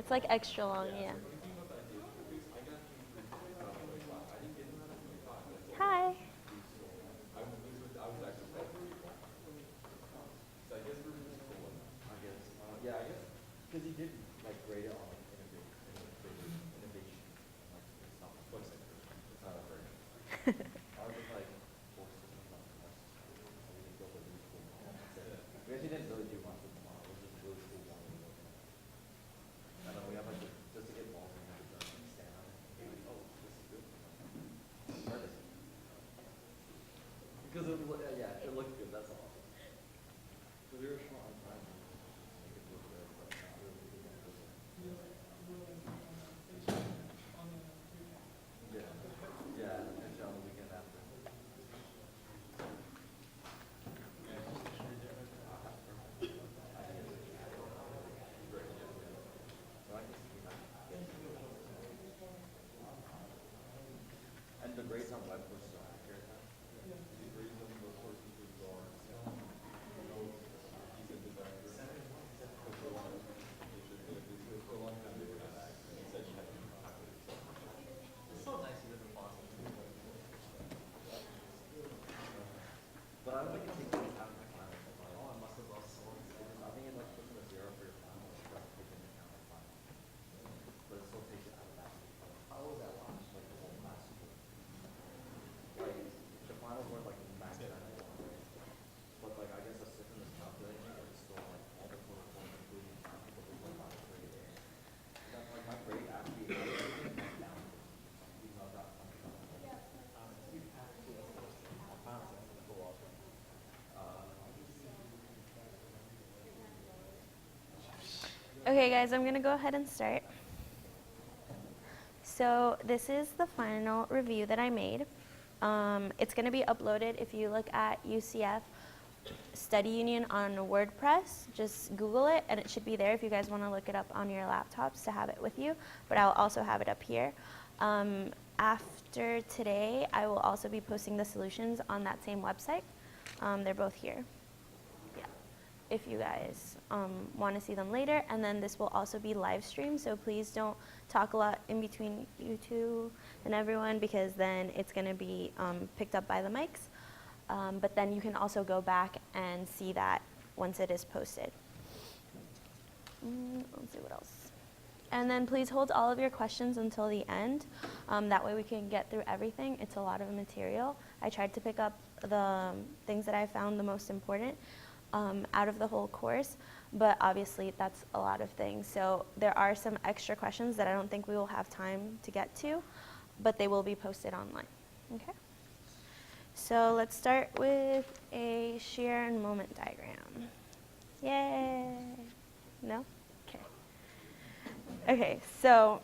It's like extra long, yeah. Hi. Because he did like grade it on like innovation, like it's not it's not a version. I was just like forced to think about the rest. So we did build a really cool model. We actually didn't really do much with the model. It was just a really cool model. And then we have like just to get balls, we have to stand on it. And like, oh, this is good. Because it, yeah, it looked good. That's all. So we were short on time. Make it look good, but not really good. Yeah, and finish on the weekend after. And the grades on web courses are accurate now. The grades on web courses are but I don't think it takes any time for finals. Oh, I must have lost someone. I think it like puts in a 0 for your finals. It doesn't take into account the finals. But it still takes it out of that. How was that launch? Like the whole class. Like the finals were like max 91. But like I guess the system is calculating it, it's still like all the total points including people who went on the grade. That's like my grade actually went down. Even though I got Okay, guys, I'm going to go ahead and start. So this is the final review that I made. It's going to be uploaded if you look at UCF Study Union on WordPress. Just Google it, and it should be there if you guys want to look it up on your laptops to have it with you. But I'll also have it up here. After today, I will also be posting the solutions on that same website. They're both here. If you guys want to see them later. And then this will also be live streamed, so please don't talk a lot in between you two and everyone, because then it's going to be picked up by the mics. But then you can also go back and see that once it is posted. Let's see what else. And then please hold all of your questions until the end. That way we can get through everything. It's a lot of material. I tried to pick up the things that I found the most important out of the whole course, but obviously that's a lot of things. So there are some extra questions that I don't think we will have time to get to, but they will be posted online. Okay? So let's start with a shear and moment diagram. Yay! No? Okay. Okay, so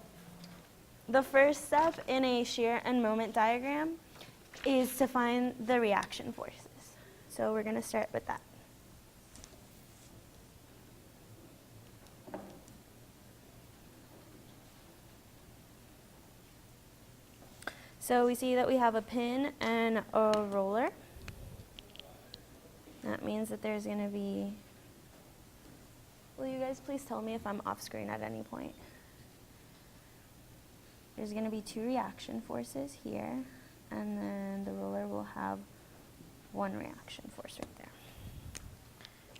the first step in a shear and moment diagram is to find the reaction forces. So we're going to start with that. So we see that we have a pin and a roller. That means that there's going to be, will you guys please tell me if I'm off screen at any point? There's going to be 2 reaction forces here, and then the roller will have 1 reaction force right there.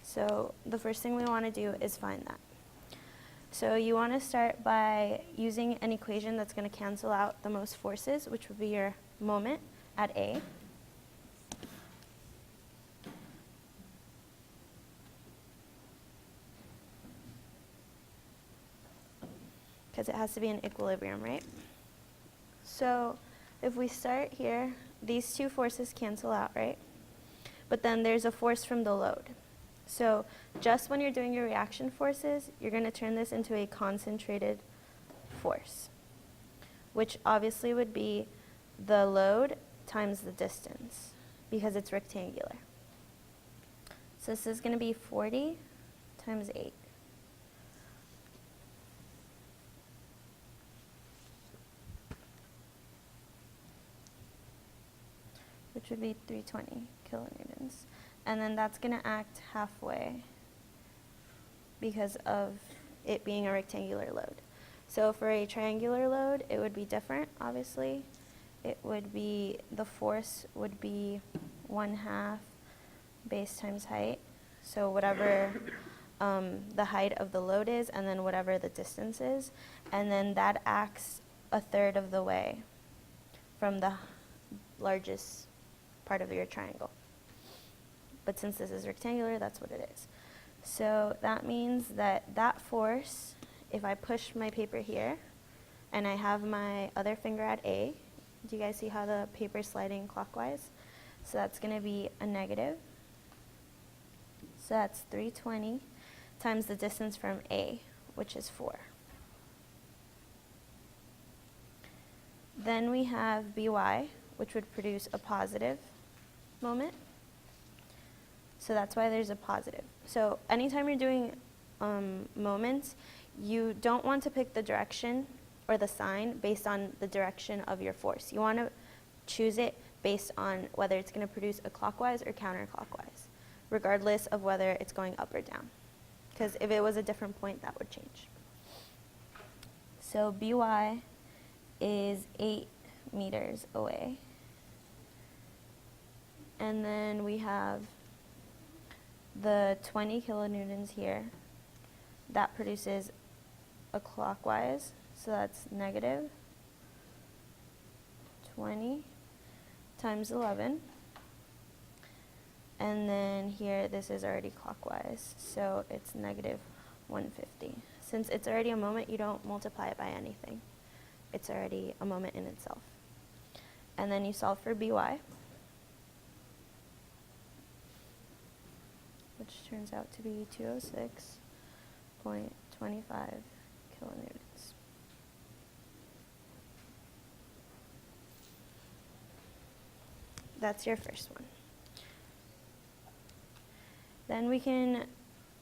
So the first thing we want to do is find that. So you want to start by using an equation that's going to cancel out the most forces, which would be your moment at A. Because it has to be in equilibrium, right? So if we start here, these 2 forces cancel out, right? But then there's a force from the load. So just when you're doing your reaction forces, you're going to turn this into a concentrated force, which obviously would be the load times the distance, because it's rectangular. So this is going to be 40 times 8. Which would be 320 kilonewtons. And then that's going to act halfway because of it being a rectangular load. So for a triangular load, it would be different, obviously. It would be, the force would be 1/2 base times height. So whatever the height of the load is, and then whatever the distance is. And then that acts 1/3 of the way from the largest part of your triangle. But since this is rectangular, that's what it is. So that means that that force, if I push my paper here, and I have my other finger at A, do you guys see how the paper is sliding clockwise? So that's going to be a negative. So that's 320 times the distance from A, which is 4. Then we have By, which would produce a positive moment. So that's why there's a positive. So anytime you're doing moments, you don't want to pick the direction or the sign based on the direction of your force. You want to choose it based on whether it's going to produce a clockwise or counterclockwise, regardless of whether it's going up or down. Because if it was a different point, that would change. So By is 8 meters away. And then we have the 20 kilonewtons here. That produces a clockwise, so that's negative 20 times 11. And then here, this is already clockwise, so it's negative 150. Since it's already a moment, you don't multiply it by anything. It's already a moment in itself. And then you solve for By, which turns out to be 206.25 kilonewtons. That's your first one. Then we can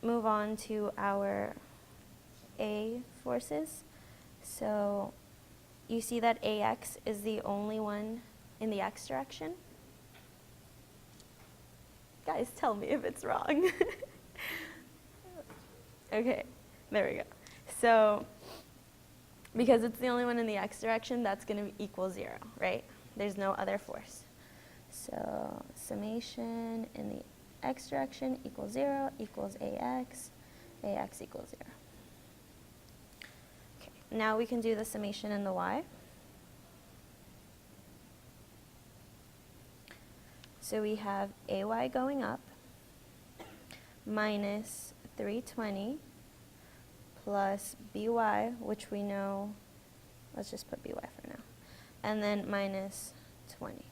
move on to our A forces. So you see that AX is the only one in the X direction. Guys, tell me if it's wrong. Okay, there we go. So because it's the only one in the X direction, that's going to equal 0, right? There's no other force. So summation in the X direction equals 0 equals AX. AX equals 0. Okay, now we can do the summation in the Y. So we have AY going up minus 320 plus BY, which we know, let's just put BY for now, and then minus 20.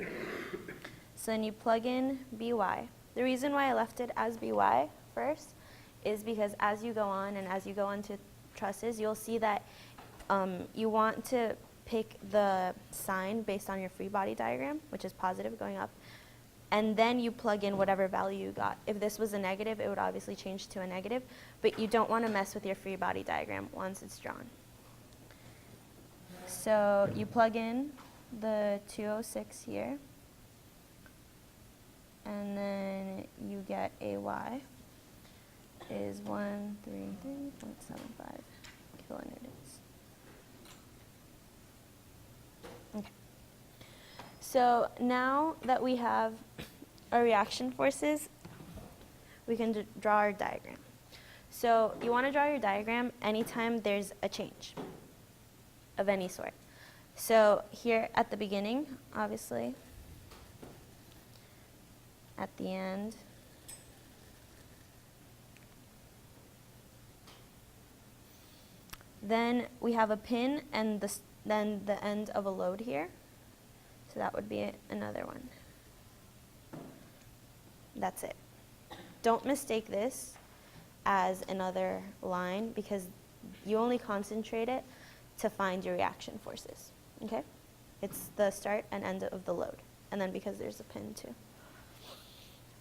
So then you plug in BY. The reason why I left it as BY first is because as you go on and as you go into trusses, you'll see that you want to pick the sign based on your Freebody diagram, which is positive going up, and then you plug in whatever value you got. If this was a negative, it would obviously change to a negative, but you don't want to mess with your Freebody diagram once it's drawn. So you plug in the 206 here, and then you get AY is 133.75 kilonewtons. Okay. So now that we have our reaction forces, we can draw our diagram. So you want to draw your diagram anytime there's a change of any sort. So here at the beginning, obviously, at the end, then we have a pin and then the end of a load here. So that would be another one. That's it. Don't mistake this as another line because you only concentrate it to find your reaction forces. Okay? It's the start and end of the load. And then because there's a pin too.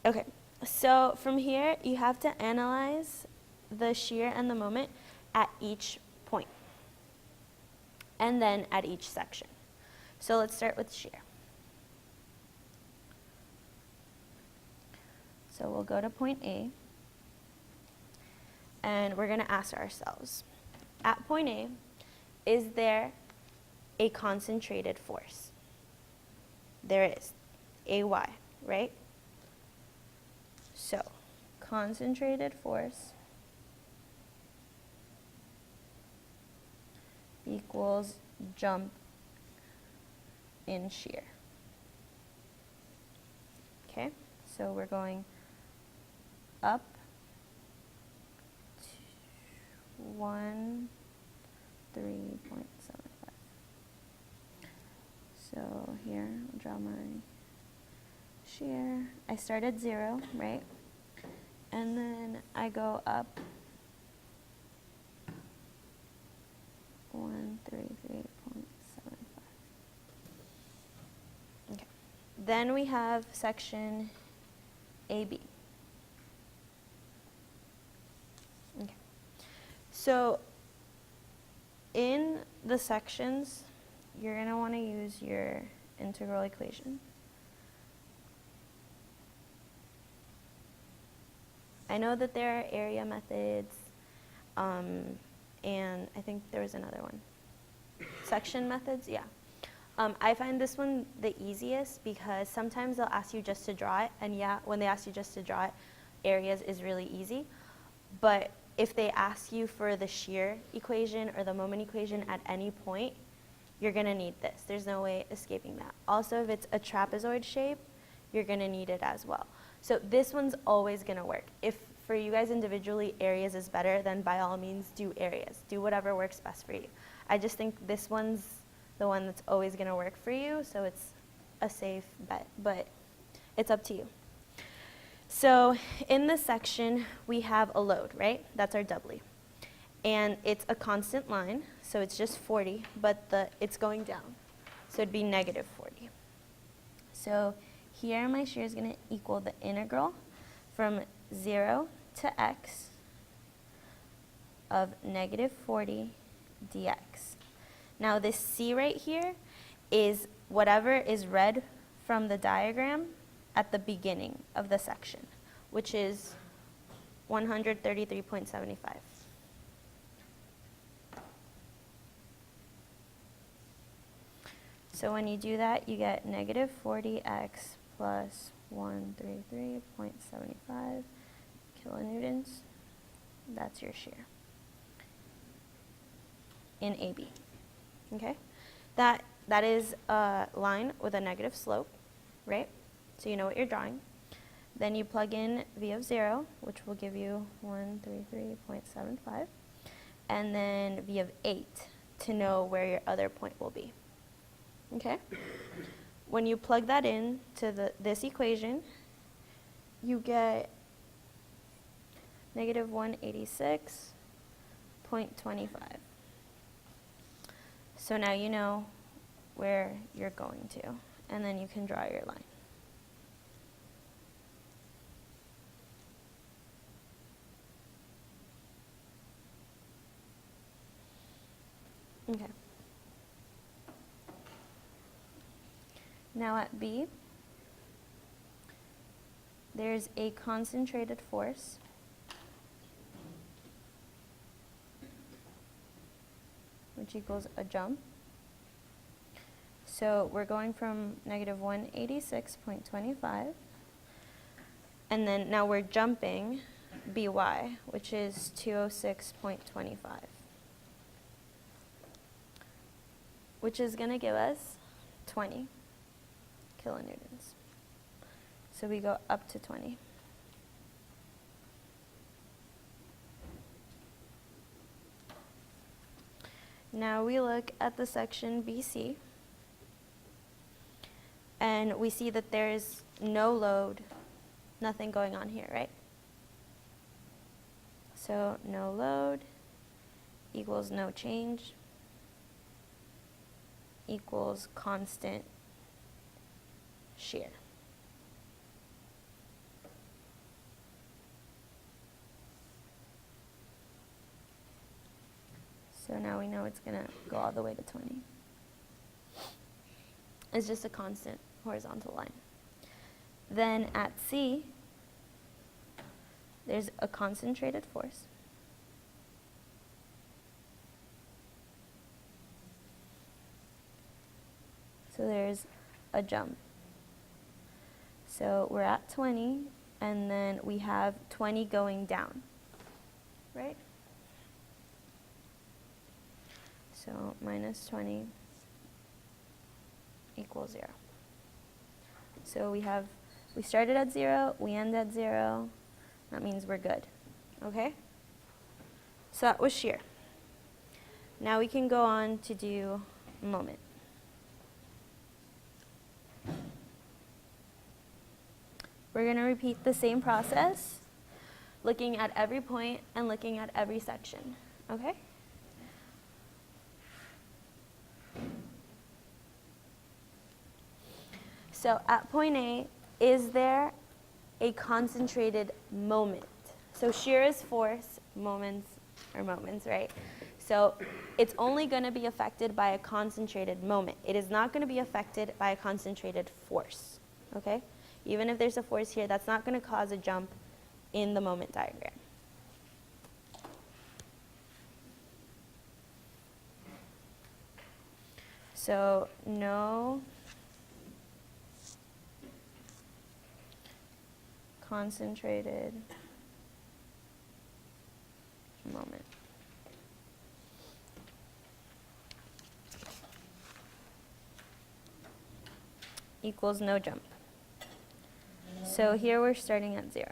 Okay, so from here you have to analyze the shear and the moment at each point. And then at each section. So let's start with shear. So we'll go to point A, and we're going to ask ourselves, at point A, is there a concentrated force? There is, AY, right? So, concentrated force equals jump in shear. Okay, so we're going up to 13.75. So here, I'll draw my shear. I start at 0, right? And then I go up 133.75. Okay. Then we have section AB. Okay. So in the sections, you're going to want to use your integral equation. I know that there are area methods, and I think there was another one. Section methods, yeah. I find this one the easiest because sometimes they'll ask you just to draw it, and yeah, when they ask you just to draw it, areas is really easy. But if they ask you for the shear equation or the moment equation at any point, you're going to need this. There's no way escaping that. Also, if it's a trapezoid shape, you're going to need it as well. So this one's always going to work. If for you guys individually areas is better, then by all means do areas. Do whatever works best for you. I just think this one's the one that's always going to work for you, so it's a safe bet, but it's up to you. So in this section, we have a load, right? That's our W. And it's a constant line, so it's just 40, but it's going down. So it'd be negative 40. So here my shear is going to equal the integral from 0 to x of negative 40 dx. Now this C right here is whatever is read from the diagram at the beginning of the section, which is 133.75. So when you do that, you get negative 40x plus 133.75 kilonewtons. That's your shear in AB. Okay? That is a line with a negative slope, right? So you know what you're drawing. Then you plug in V of 0, which will give you 133.75, and then V of 8 to know where your other point will be. Okay? When you plug that in to this equation, you get negative 186.25. So now you know where you're going to, and then you can draw your line. Okay. Now at B, there's a concentrated force which equals a jump. So we're going from negative 186.25, and then now we're jumping BY, which is 206.25, which is going to give us 20 kilonewtons. So we go up to 20. Now we look at the section BC, and we see that there's no load, nothing going on here, right? So no load equals no change equals constant shear. So now we know it's going to go all the way to 20. It's just a constant horizontal line. Then at C, there's a concentrated force. So there's a jump. So we're at 20, and then we have 20 going down, right? So minus 20 equals 0. So we started at 0, we end at 0. That means we're good, okay? So that was shear. Now we can go on to do moment. We're going to repeat the same process, looking at every point and looking at every section, okay? So at point A, is there a concentrated moment? So shear is force, moments are moments, right? So it's only going to be affected by a concentrated moment. It is not going to be affected by a concentrated force, okay? Even if there's a force here, that's not going to cause a jump in the moment diagram. So no concentrated moment. Equals no jump. So here we're starting at 0.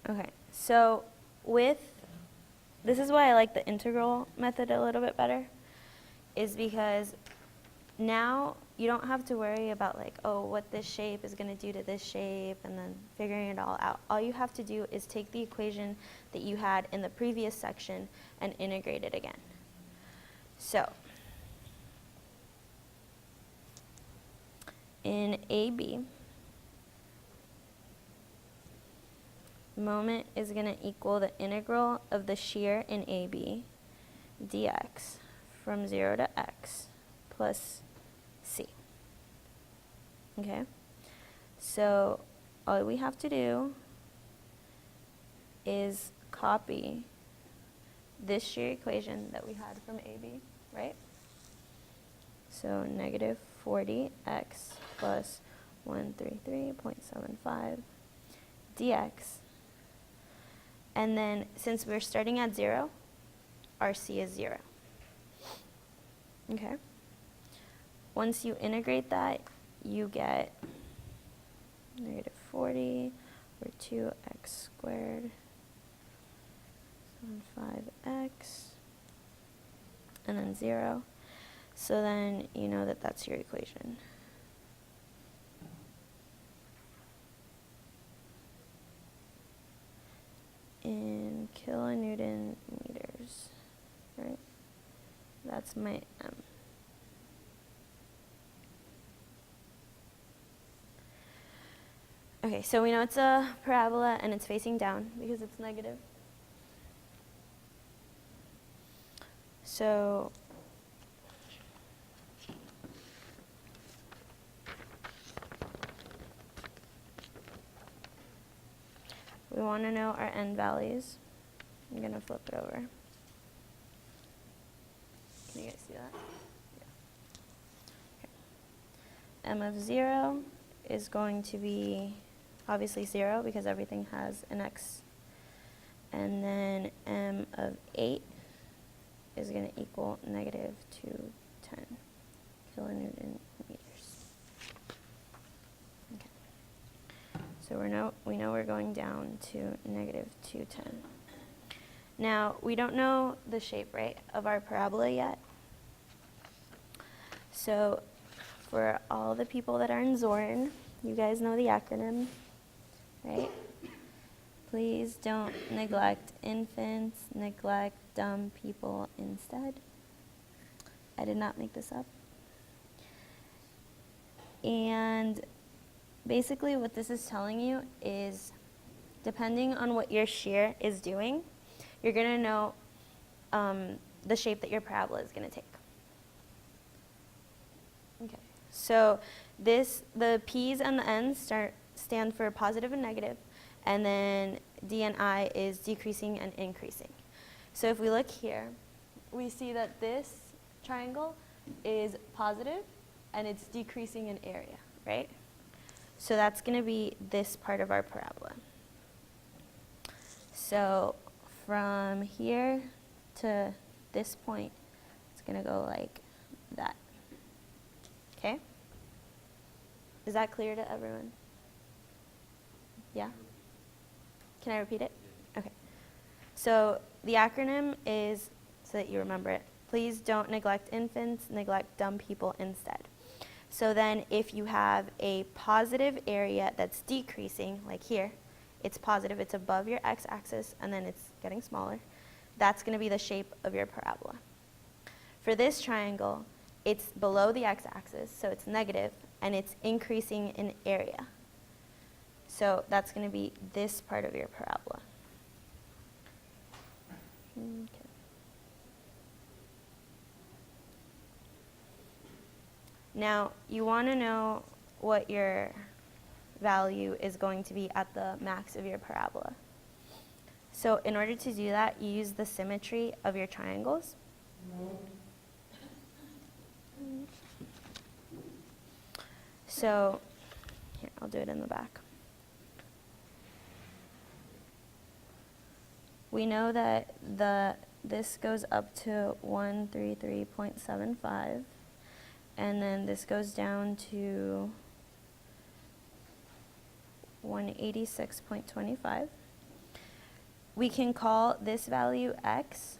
Okay, so this is why I like the integral method a little bit better, is because now you don't have to worry about like, oh, what this shape is going to do to this shape and then figuring it all out. All you have to do is take the equation that you had in the previous section and integrate it again. So in AB, moment is going to equal the integral of the shear in AB dx from 0 to x plus c. Okay? So all we have to do is copy this shear equation that we had from AB, right? So negative 40x plus 133.75 dx. And then since we're starting at 0, our c is 0. Okay? Once you integrate that, you get negative 40 over 2x squared, 5x, and then 0. So then you know that that's your equation. In kilonewton meters, right? That's my m. Okay, so we know it's a parabola and it's facing down because it's negative. So we want to know our n values. I'm going to flip it over. Can you guys see that? Yeah. Okay. M of 0 is going to be obviously 0 because everything has an x. And then m of 8 is going to equal negative 210 kilonewton meters. Okay. So we know we're going down to negative 210. Now, we don't know the shape, right, of our parabola yet. So for all the people that are in Zorn, you guys know the acronym, right? Please don't neglect infants, neglect dumb people instead. I did not make this up. And basically what this is telling you is, depending on what your shear is doing, you're going to know the shape that your parabola is going to take. Okay, so the p's and the n's stand for positive and negative, and then d and I is decreasing and increasing. So if we look here, we see that this triangle is positive and it's decreasing in area, right? So that's going to be this part of our parabola. So from here to this point, it's going to go like that. Okay? Is that clear to everyone? Yeah? Can I repeat it? Okay. So the acronym is, so that you remember it, please don't neglect infants, neglect dumb people instead. So then if you have a positive area that's decreasing, like here, it's positive, it's above your x-axis, and then it's getting smaller, that's going to be the shape of your parabola. For this triangle, it's below the x-axis, so it's negative, and it's increasing in area. So that's going to be this part of your parabola. Okay. Now, you want to know what your value is going to be at the max of your parabola. So in order to do that, you use the symmetry of your triangles. So here, I'll do it in the back. We know that this goes up to 133.75, and then this goes down to 186.25. We can call this value x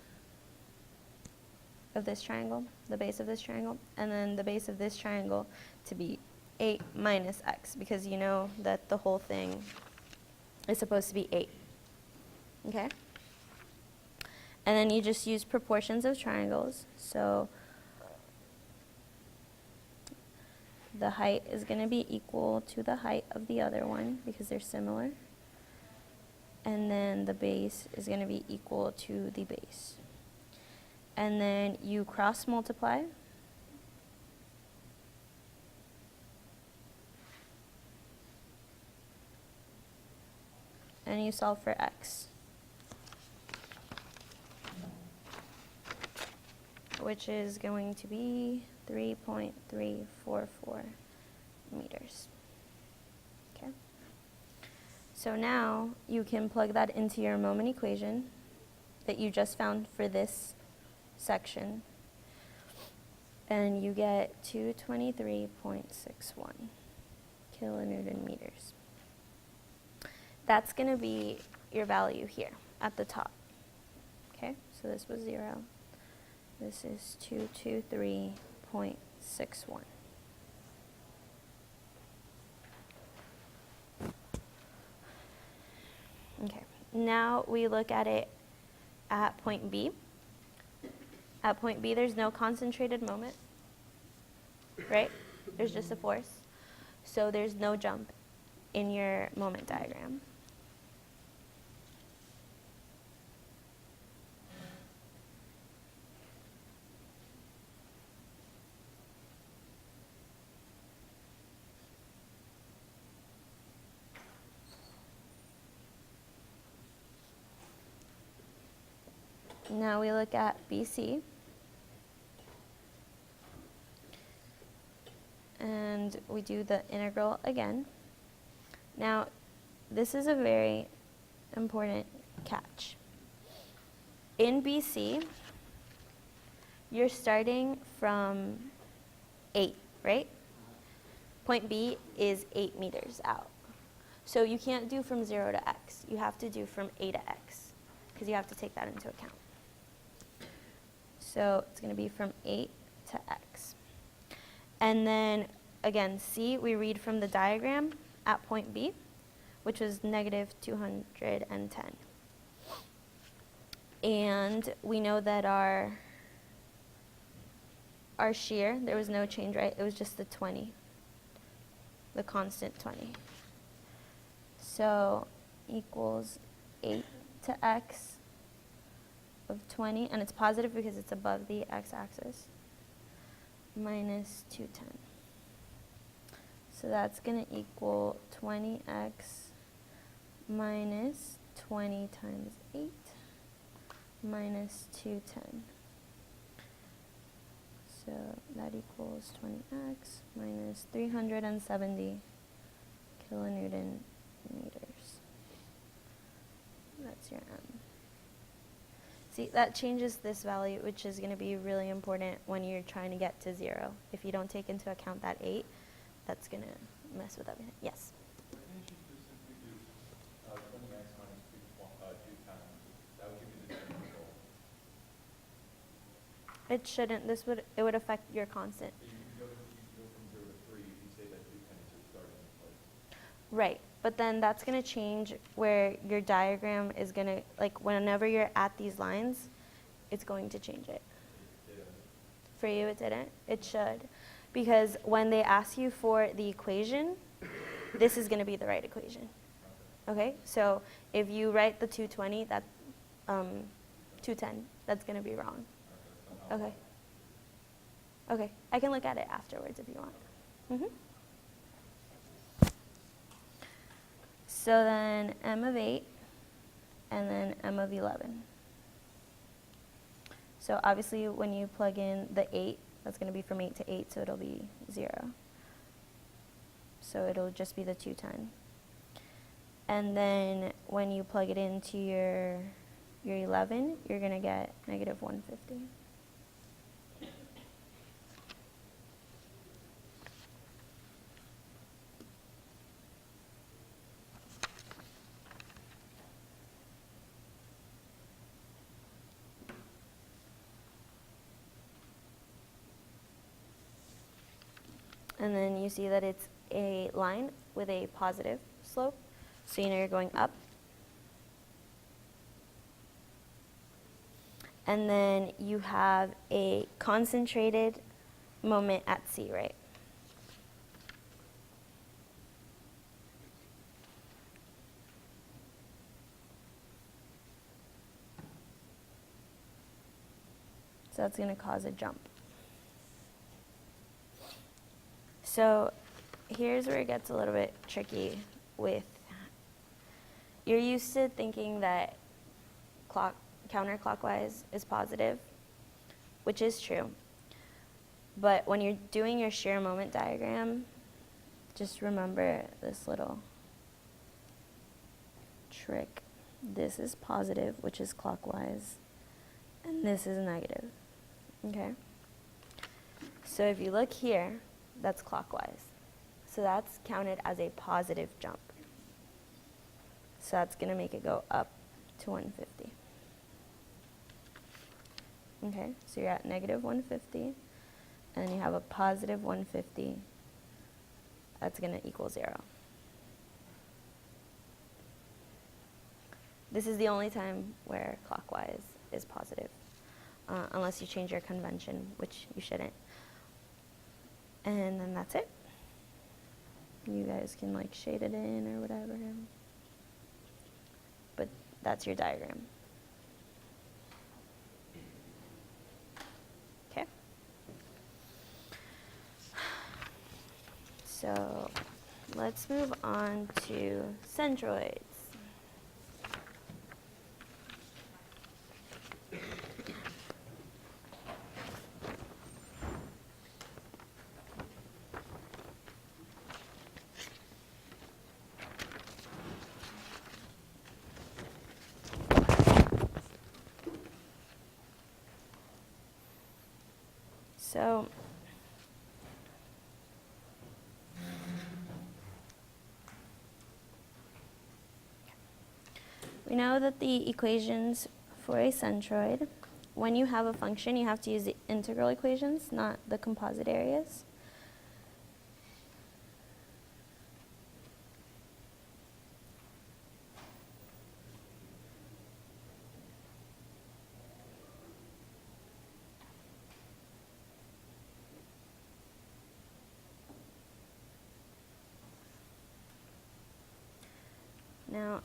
of this triangle, the base of this triangle, and then the base of this triangle to be 8 minus x, because you know that the whole thing is supposed to be 8. Okay? And then you just use proportions of triangles. So the height is going to be equal to the height of the other one because they're similar. And then the base is going to be equal to the base. And then you cross multiply. And you solve for x, which is going to be 3.344 meters. Okay. So now you can plug that into your moment equation that you just found for this section, and you get 223.61 kilonewton meters. That's going to be your value here at the top. Okay, so this was 0. This is 223.61. Okay, now we look at it at point B. At point B, there's no concentrated moment, right? There's just a force. So there's no jump in your moment diagram. Now we look at BC. And we do the integral again. Now, this is a very important catch. In BC, you're starting from 8, right? Point B is 8 meters out. So you can't do from 0 to x. You have to do from A to x, because you have to take that into account. So it's going to be from 8 to x. And then, again, C, we read from the diagram at point B, which was negative 210. And we know that our shear, there was no change, right? It was just the 20, the constant 20. So equals 8 to x of 20, and it's positive because it's above the x-axis, minus 210. So that's going to equal 20x minus 20 times 8 minus 210. So that equals 20x minus 370 kilonewton meters. That's your M. See, that changes this value, which is going to be really important when you're trying to get to 0. If you don't take into account that 8, that's going to mess with everything. Yes? Why can't you just simply do 20x minus 2 times? That would give you the same result. It shouldn't. It would affect your constant. You can go from 0 to 3 if you say that 210 is your starting place. Right. But then that's going to change where your diagram is going to, like, whenever you're at these lines, it's going to change it. For you, it didn't? It should. Because when they ask you for the equation, this is going to be the right equation. Okay? So if you write the 220, 210, that's going to be wrong. Okay. Okay. I can look at it afterwards if you want. Mm-hmm. So then M of 8, and then M of 11. So obviously when you plug in the 8, that's going to be from 8 to 8, so it'll be 0. So it'll just be the 210. And then when you plug it into your 11, you're going to get negative 150. And then you see that it's a line with a positive slope. So you know you're going up. And then you have a concentrated moment at C, right? So that's going to cause a jump. So here's where it gets a little bit tricky with, you're used to thinking that counterclockwise is positive, which is true. But when you're doing your shear moment diagram, just remember this little trick. This is positive, which is clockwise, and this is negative, okay? So if you look here, that's clockwise. So that's counted as a positive jump. So that's going to make it go up to 150. Okay, so you're at negative 150, and you have a positive 150. That's going to equal 0. This is the only time where clockwise is positive, unless you change your convention, which you shouldn't. And then that's it. You guys can like shade it in or whatever. But that's your diagram. Okay. So let's move on to centroids. So we know that the equations for a centroid, when you have a function, you have to use the integral equations, not the composite areas. Now,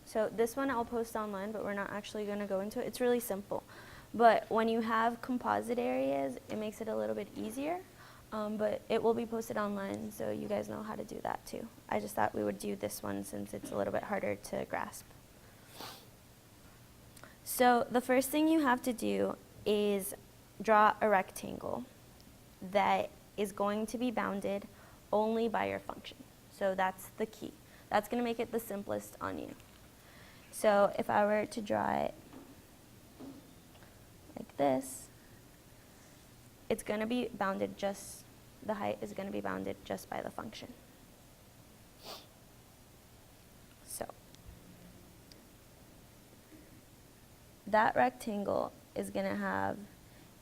so this one I'll post online, but we're not actually going to go into it. It's really simple. But when you have composite areas, it makes it a little bit easier. But it will be posted online, so you guys know how to do that too. I just thought we would do this one since it's a little bit harder to grasp. So the first thing you have to do is draw a rectangle that is going to be bounded only by your function. So that's the key. That's going to make it the simplest on you. So if I were to draw it like this, it's going to be bounded just, the height is going to be bounded just by the function. So that rectangle is going to have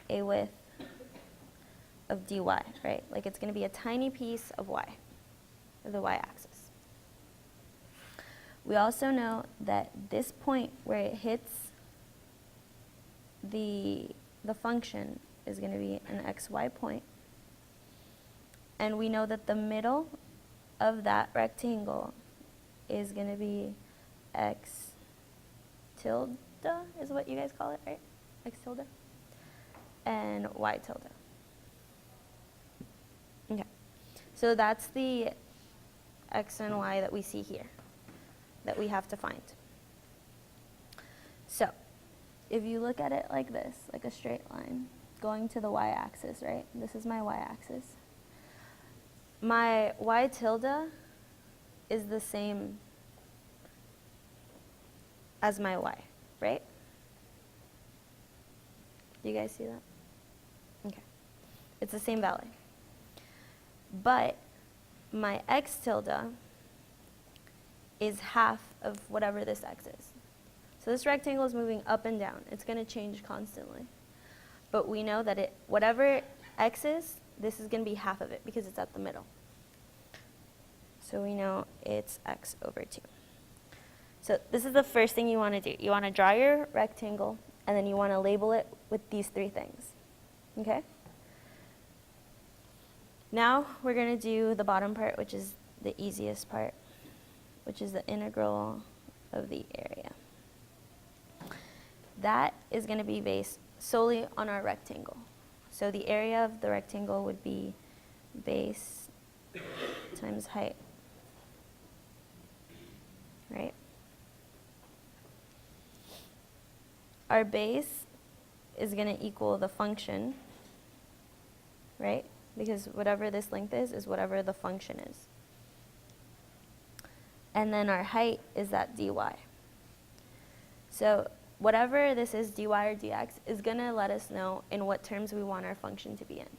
a width of dy, right? Like it's going to be a tiny piece of y, of the y-axis. We also know that this point where it hits the function is going to be an xy point. And we know that the middle of that rectangle is going to be x tilde, is what you guys call it, right? X tilde. And y tilde. Okay. So that's the x and y that we see here, that we have to find. So if you look at it like this, like a straight line, going to the y-axis, right? This is my y-axis. My y tilde is the same as my y, right? Do you guys see that? Okay. It's the same value. But my x tilde is half of whatever this x is. So this rectangle is moving up and down. It's going to change constantly. But we know that whatever x is, this is going to be half of it because it's at the middle. So we know it's x over 2. So this is the first thing you want to do. You want to draw your rectangle, and then you want to label it with these 3 things. Okay? Now we're going to do the bottom part, which is the easiest part, which is the integral of the area. That is going to be based solely on our rectangle. So the area of the rectangle would be base times height, right? Our base is going to equal the function, right? Because whatever this length is whatever the function is. And then our height is that dy. So whatever this is, dy or dx, is going to let us know in what terms we want our function to be in.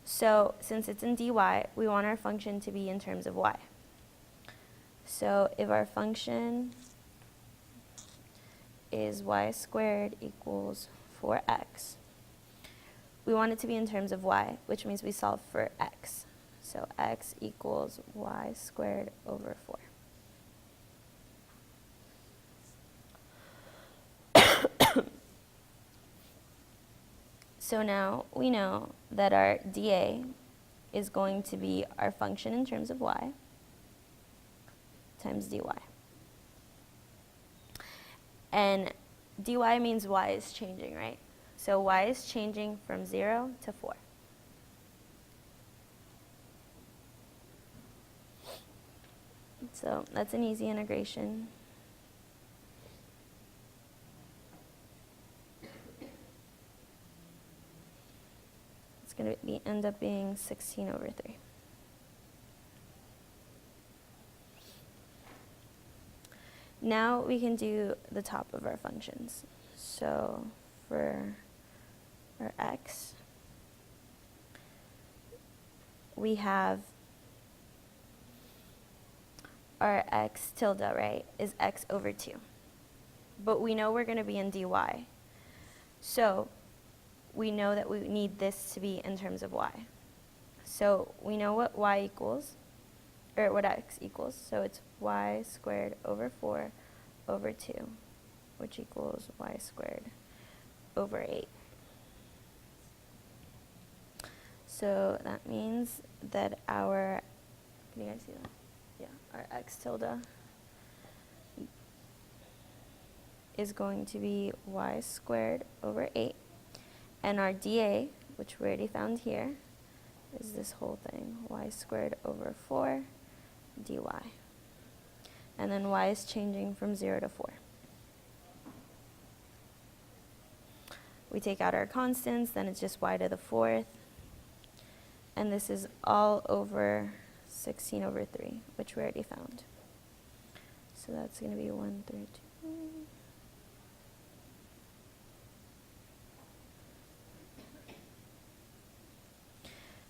So since it's in dy, we want our function to be in terms of y. So if our function is y squared equals 4x, we want it to be in terms of y, which means we solve for x. So x equals y squared over 4. So now we know that our dA is going to be our function in terms of y times dy. And dy means y is changing, right? So y is changing from 0 to 4. So that's an easy integration. It's going to end up being 16 over 3. Now we can do the top of our functions. So for our x, we have our x tilde, right, is x over 2. But we know we're going to be in dy. So we know that we need this to be in terms of y. So we know what y equals, or what x equals. So it's y squared over 4 over 2, which equals y squared over 8. So that means that our, can you guys see that? Yeah, our x tilde is going to be y squared over 8. And our dA, which we already found here, is this whole thing, y squared over 4 dy. And then y is changing from 0 to 4. We take out our constants, then it's just y to the 4th. And this is all over 16 over 3, which we already found. So that's going to be 132.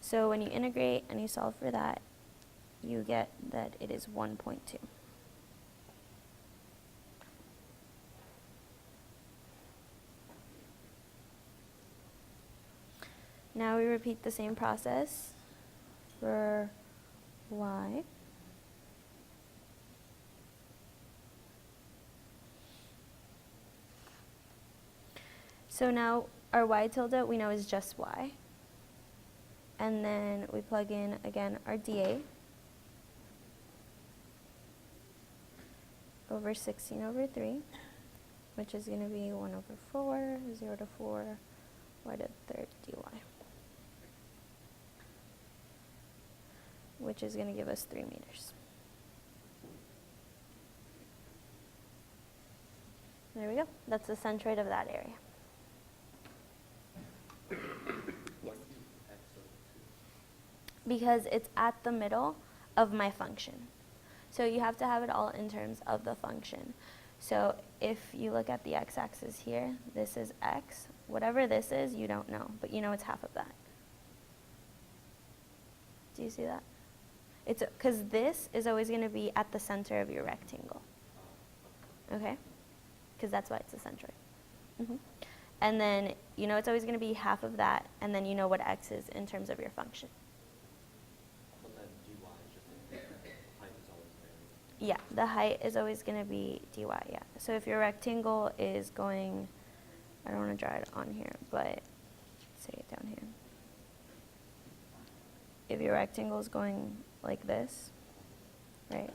So when you integrate and you solve for that, you get that it is 1.2. Now we repeat the same process for y. So now our y tilde we know is just y. And then we plug in again our dA over 16 over 3, which is going to be 1 over 4, 0 to 4, y to the 3rd dy, which is going to give us 3 meters. There we go. That's the centroid of that area. Because it's at the middle of my function. So you have to have it all in terms of the function. So if you look at the x-axis here, this is x. Whatever this is, you don't know, but you know it's half of that. Do you see that? It's because this is always going to be at the center of your rectangle. Okay? Because that's why it's a centroid. And then you know it's always going to be half of that, and then you know what x is in terms of your function. Yeah, the height is always going to be dy, yeah. So if your rectangle is going, I don't want to draw it on here, but say it down here. If your rectangle is going like this, right?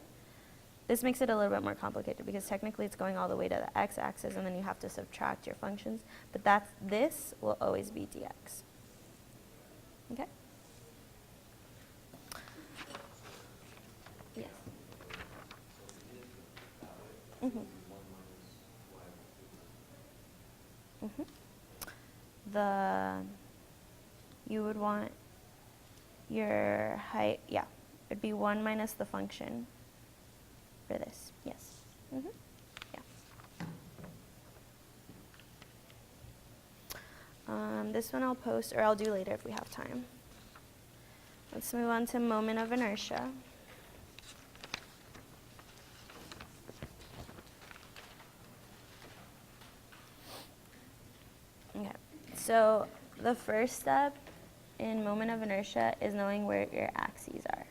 This makes it a little bit more complicated because technically it's going all the way to the x-axis and then you have to subtract your functions, but this will always be dx. Okay? Yes. You would want your height, yeah, it'd be 1 minus the function for this, yes. Yeah. This one I'll post, or I'll do later if we have time. Let's move on to moment of inertia. Okay, so the first step in moment of inertia is knowing where your axes are.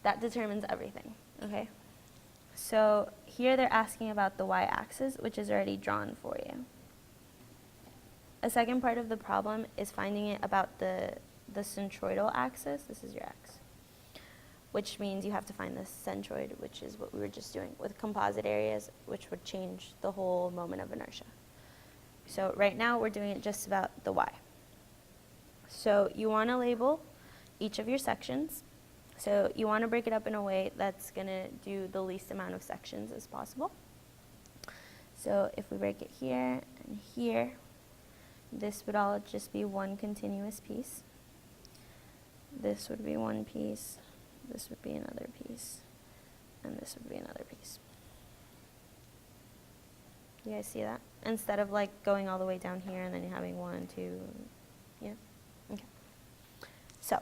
That determines everything, okay? So here they're asking about the y-axis, which is already drawn for you. A second part of the problem is finding it about the centroidal axis. This is your x, which means you have to find the centroid, which is what we were just doing with composite areas, which would change the whole moment of inertia. So right now we're doing it just about the y. So you want to label each of your sections. So you want to break it up in a way that's going to do the least amount of sections as possible. So if we break it here and here, this would all just be one continuous piece. This would be one piece, this would be another piece, and this would be another piece. You guys see that? Instead of like going all the way down here and then having 1, 2, yeah? Okay. So,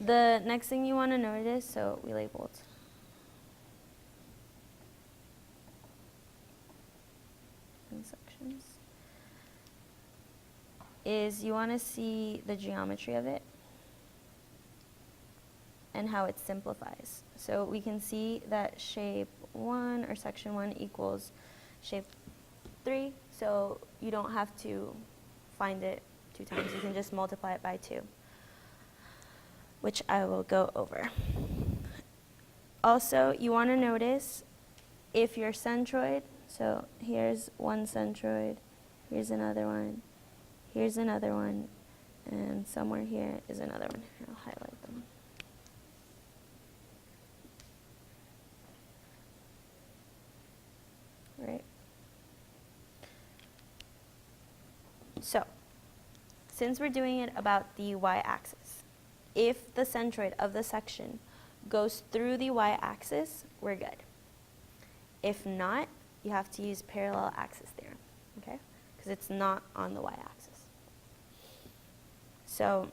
the next thing you want to notice, so we labeled in sections, is you want to see the geometry of it and how it simplifies. So we can see that shape 1 or section 1 equals shape 3, so you don't have to find it 2 times. You can just multiply it by 2, which I will go over. Also, you want to notice if your centroid, so here's one centroid, here's another one, and somewhere here is another one. I'll highlight them. Right? So, since we're doing it about the y-axis, if the centroid of the section goes through the y-axis, we're good. If not, you have to use parallel axis theorem, okay? Because it's not on the y-axis. So,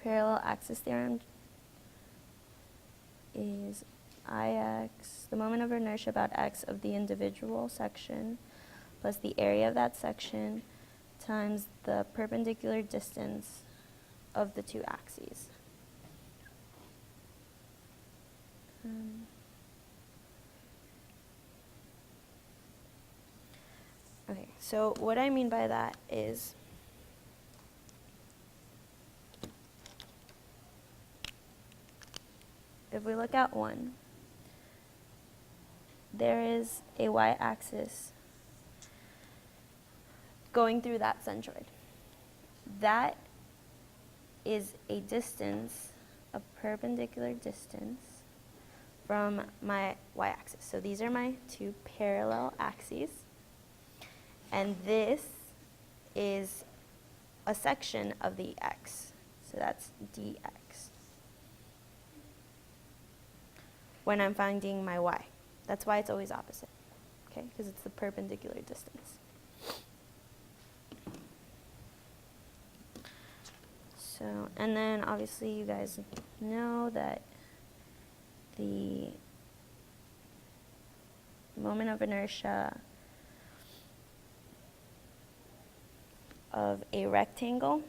parallel axis theorem is Ix, the moment of inertia about x of the individual section, plus the area of that section times the perpendicular distance of the two axes. Okay, so what I mean by that is if we look at 1, there is a y-axis going through that centroid. That is a distance, a perpendicular distance from my y-axis. So these are my two parallel axes. And this is a section of the x. So that's dx. When I'm finding my y. That's why it's always opposite, okay? Because it's the perpendicular distance. So, and then obviously you guys know that the moment of inertia of a rectangle,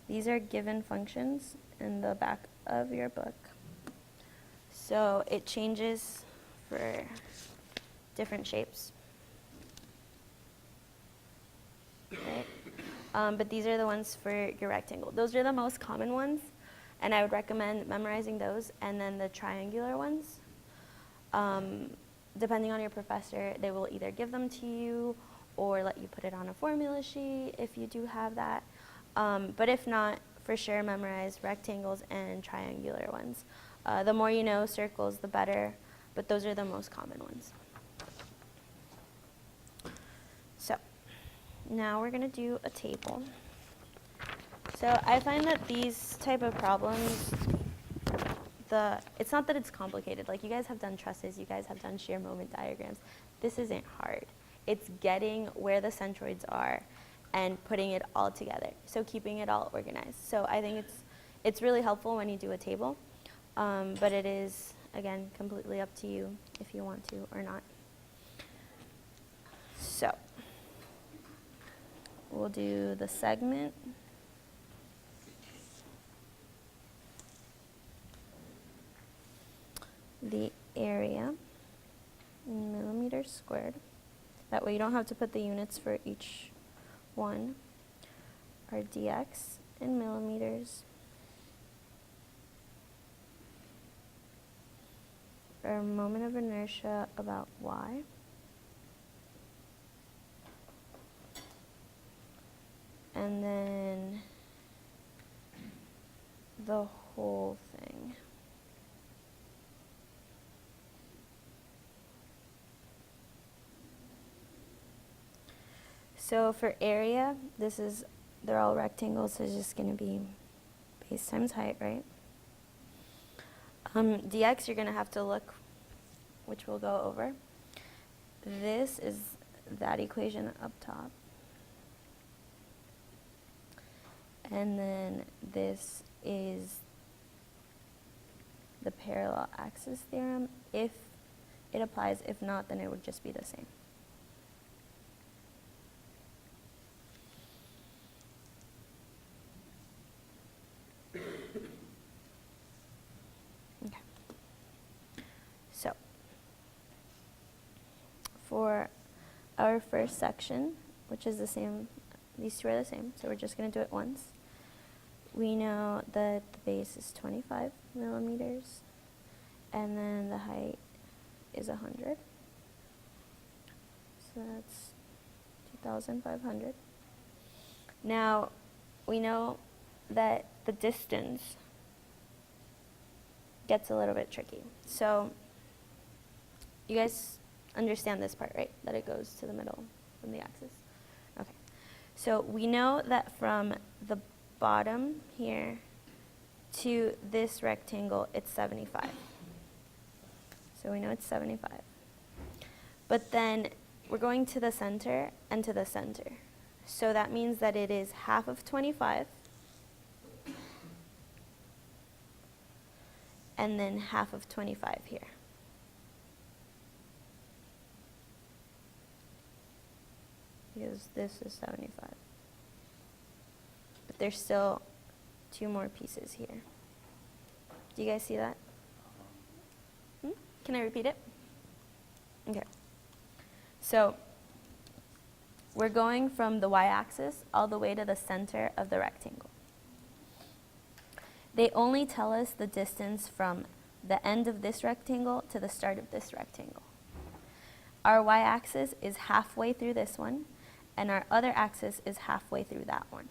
these are given functions in the back of your book. So it changes for different shapes. Right? But these are the ones for your rectangle. Those are the most common ones, and I would recommend memorizing those. And then the triangular ones, depending on your professor, they will either give them to you or let you put it on a formula sheet if you do have that. But if not, for sure memorize rectangles and triangular ones. The more you know circles, the better, but those are the most common ones. So now we're going to do a table. So I find that these type of problems, it's not that it's complicated. Like, you guys have done trusses, you guys have done shear moment diagrams. This isn't hard. It's getting where the centroids are and putting it all together. So keeping it all organized. So I think it's really helpful when you do a table. But it is, again, completely up to you if you want to or not. So we'll do the segment. The area in millimeters squared. That way you don't have to put the units for each one. Our dx in millimeters. Our moment of inertia about y. And then the whole thing. So for area, they're all rectangles, so it's just going to be base times height, right? Dx, you're going to have to look, which we'll go over. This is that equation up top. And then this is the parallel axis theorem. If it applies, if not, then it would just be the same. Okay. So, for our first section, which is the same, these two are the same, so we're just going to do it once. We know that the base is 25 millimeters, and then the height is 100. So that's 2,500. Now, we know that the distance gets a little bit tricky. So, you guys understand this part, right? That it goes to the middle. from the axis? Okay. So we know that from the bottom here to this rectangle, it's 75. So we know it's 75. But then we're going to the center and to the center. So that means that it is half of 25 and then half of 25 here. Because this is 75. But there's still 2 more pieces here. Do you guys see that? Can I repeat it? Okay. So we're going from the y-axis all the way to the center of the rectangle. They only tell us the distance from the end of this rectangle to the start of this rectangle. Our y-axis is halfway through this one, and our other axis is halfway through that one.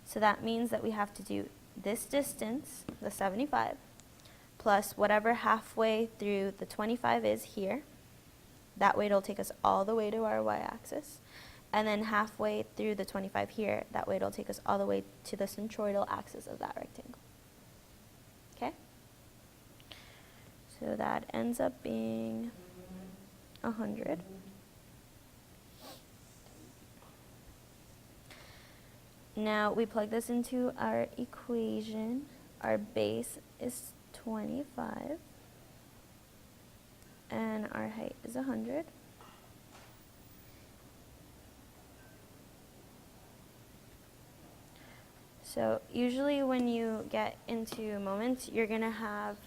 So that means that we have to do this distance, the 75, plus whatever halfway through the 25 is here. That way it'll take us all the way to our y-axis. And then halfway through the 25 here, that way it'll take us all the way to the centroidal axis of that rectangle. Okay? So that ends up being 100. Now we plug this into our equation. Our base is 25 and our height is 100. So usually when you get into moments, you're going to have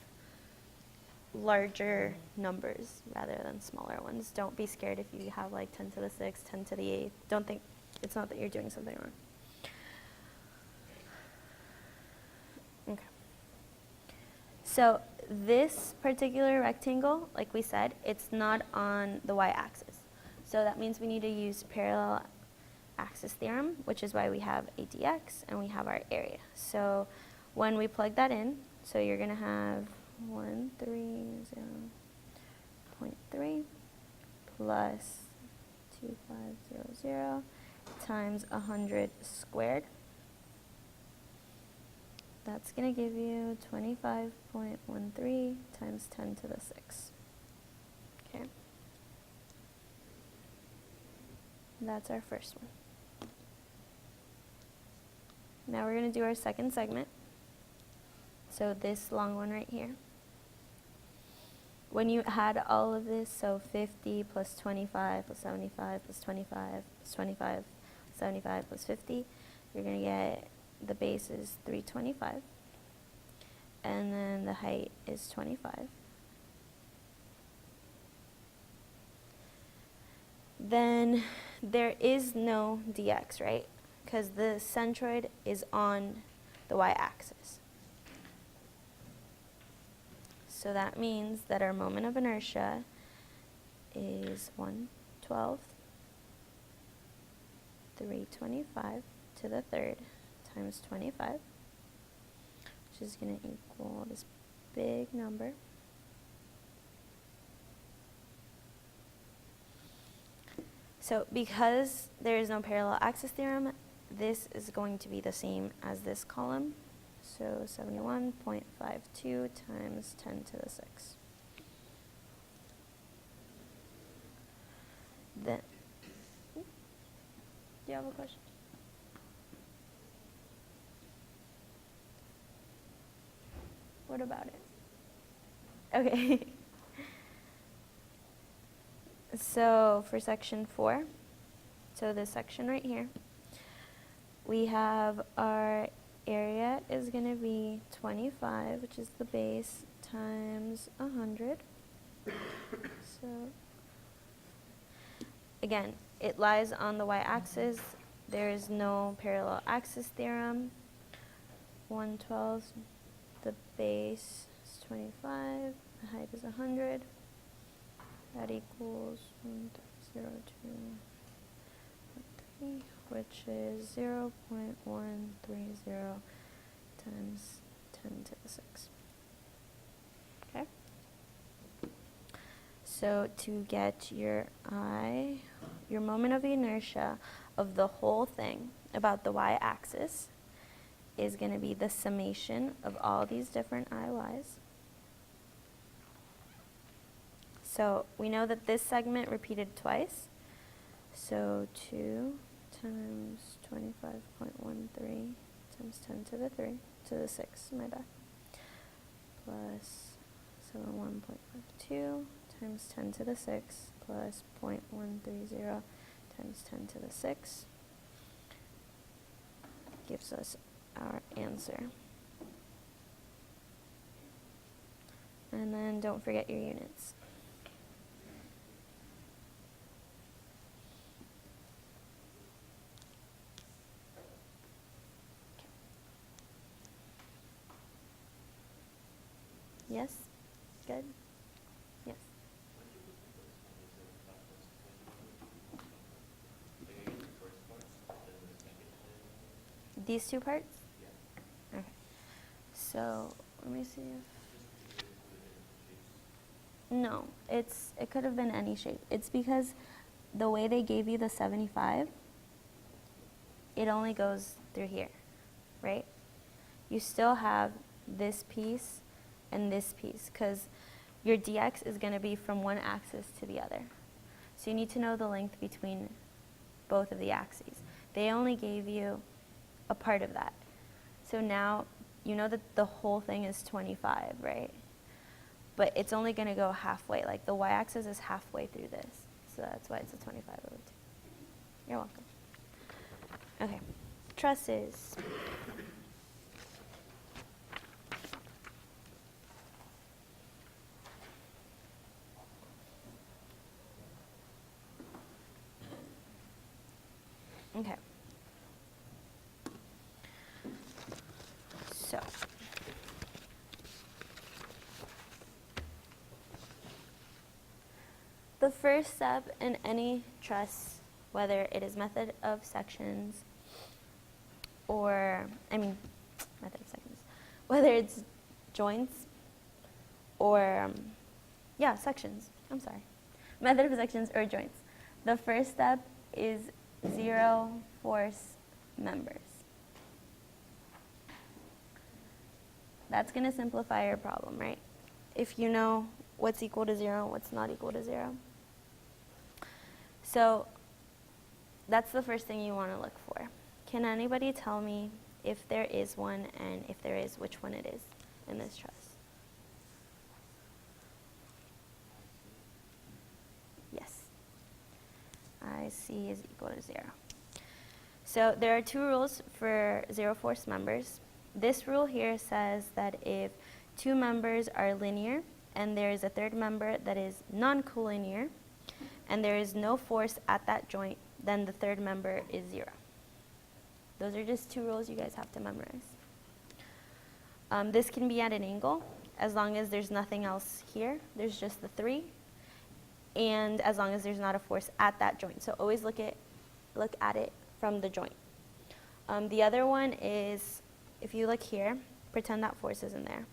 larger numbers rather than smaller ones. Don't be scared if you have like 10 to the 6th, 10 to the 8th. Don't think, it's not that you're doing something wrong. Okay. So this particular rectangle, like we said, it's not on the y-axis. So that means we need to use parallel axis theorem, which is why we have a dx and we have our area. So when we plug that in, so you're going to have 130.3 plus 2500 times 100 squared. That's going to give you 25.13 times 10 to the 6. Okay. That's our first one. Now we're going to do our second segment. So this long one right here. When you add all of this, so 50 plus 25 plus 75 plus 25 plus 25 plus 75 plus 50, you're going to get the base is 325. And then the height is 25. Then there is no dx, right? Because the centroid is on the y-axis. So that means that our moment of inertia is 1/12, 325 to the third times 25, which is going to equal this big number. So because there is no parallel axis theorem, this is going to be the same as this column. So 71.52 times 10 to the 6. Then, do you have a question? What about it? Okay. So for section 4, so this section right here, we have our area is going to be 25, which is the base, times 100. So again, it lies on the y-axis. There is no parallel axis theorem. 1/12, the base is 25, the height is 100. That equals 1.0213, which is 0.130 times 10 to the 6. Okay? So to get your moment of inertia of the whole thing about the y-axis is going to be the summation of all these different IYs. So we know that this segment repeated twice. So 2 times 25.13 times 10 to the 3, to the 6, my bad, plus 71.52 times 10 to the 6 plus 0.130 times 10 to the 6 gives us our answer. And then don't forget your units. Yes? Good? Yes. These two parts? Okay. So let me see if... No, it could have been any shape. It's because the way they gave you the 75, it only goes through here, right? You still have this piece and this piece, because your dx is going to be from one axis to the other. So you need to know the length between both of the axes. They only gave you a part of that. So now you know that the whole thing is 25, right? But it's only going to go halfway. Like the y-axis is halfway through this. So that's why it's a 25 over 2. You're welcome. Okay, trusses. Okay. So, the first step in any truss, whether it is method of sections or, method of sections, whether it's joints or, sections, I'm sorry, method of sections or joints. The first step is 0 force members. That's going to simplify your problem, right? If you know what's equal to 0 and what's not equal to 0. So that's the first thing you want to look for. Can anybody tell me if there is one, and if there is, which one it is in this truss? Yes. IC is equal to 0. So there are two rules for 0 force members. This rule here says that if two members are linear and there is a third member that is non-collinear and there is no force at that joint, then the third member is 0. Those are just two rules you guys have to memorize. This can be at an angle as long as there's nothing else here. There's just the 3. And as long as there's not a force at that joint. So always look at it from the joint. The other one is, if you look here, pretend that force isn't there.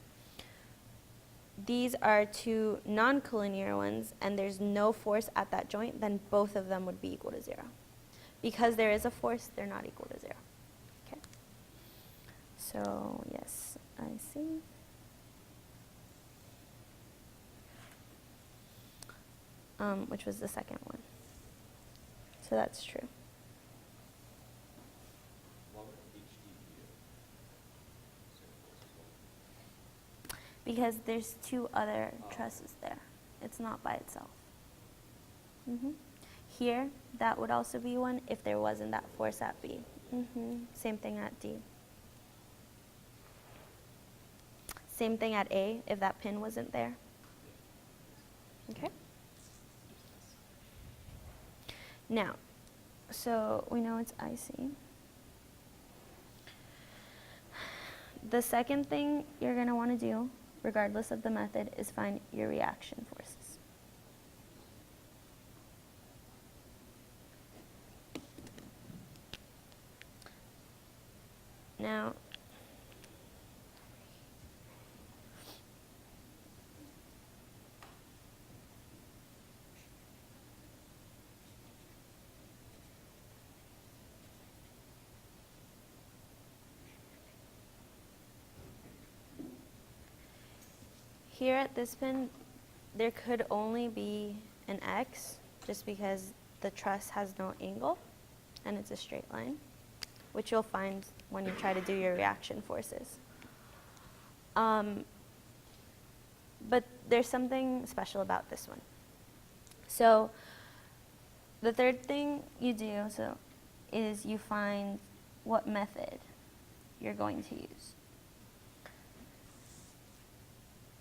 These are two non-collinear ones, and there's no force at that joint, then both of them would be equal to 0. Because there is a force, they're not equal to 0. Okay. So, yes, I see. Which was the second one. So that's true. Because there's two other trusses there. It's not by itself. Here, that would also be one if there wasn't that force at B. Same thing at D. Same thing at A if that pin wasn't there. Okay? Now, so we know it's IC. The second thing you're going to want to do, regardless of the method, is find your reaction forces. Now, here at this pin, there could only be an X just because the truss has no angle and it's a straight line, which you'll find when you try to do your reaction forces. But there's something special about this one. So the third thing you do is you find what method you're going to use.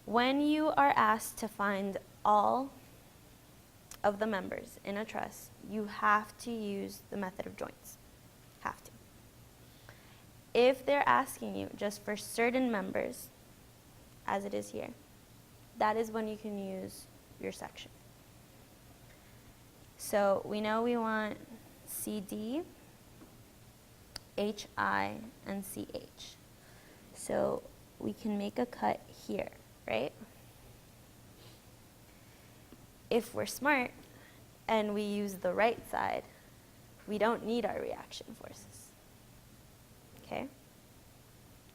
When you are asked to find all of the members in a truss, you have to use the method of joints. Have to. If they're asking you just for certain members, as it is here, that is when you can use your section. So we know we want CD, HI, and CH. So we can make a cut here, right? If we're smart and we use the right side, we don't need our reaction forces. Okay?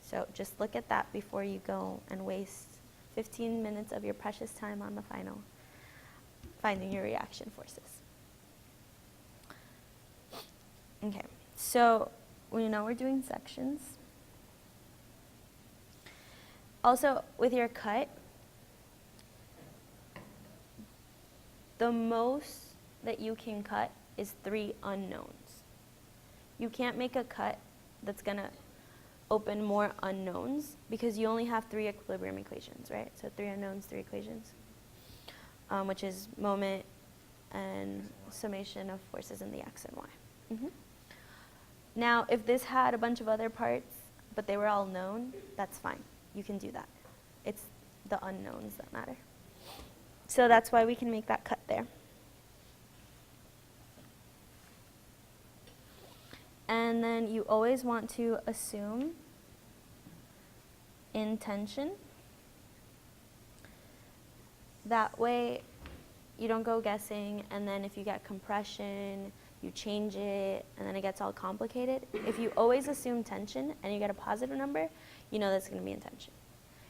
So just look at that before you go and waste 15 minutes of your precious time on the final finding your reaction forces. Okay, so we know we're doing sections. Also, with your cut, the most that you can cut is 3 unknowns. You can't make a cut that's going to open more unknowns because you only have 3 equilibrium equations, right? So 3 unknowns, 3 equations, which is moment and summation of forces in the x and y. Now, if this had a bunch of other parts, but they were all known, that's fine. You can do that. It's the unknowns that matter. So that's why we can make that cut there. And then you always want to assume in tension. That way you don't go guessing, and then if you get compression, you change it, and then it gets all complicated. If you always assume tension and you get a positive number, you know that's going to be in tension.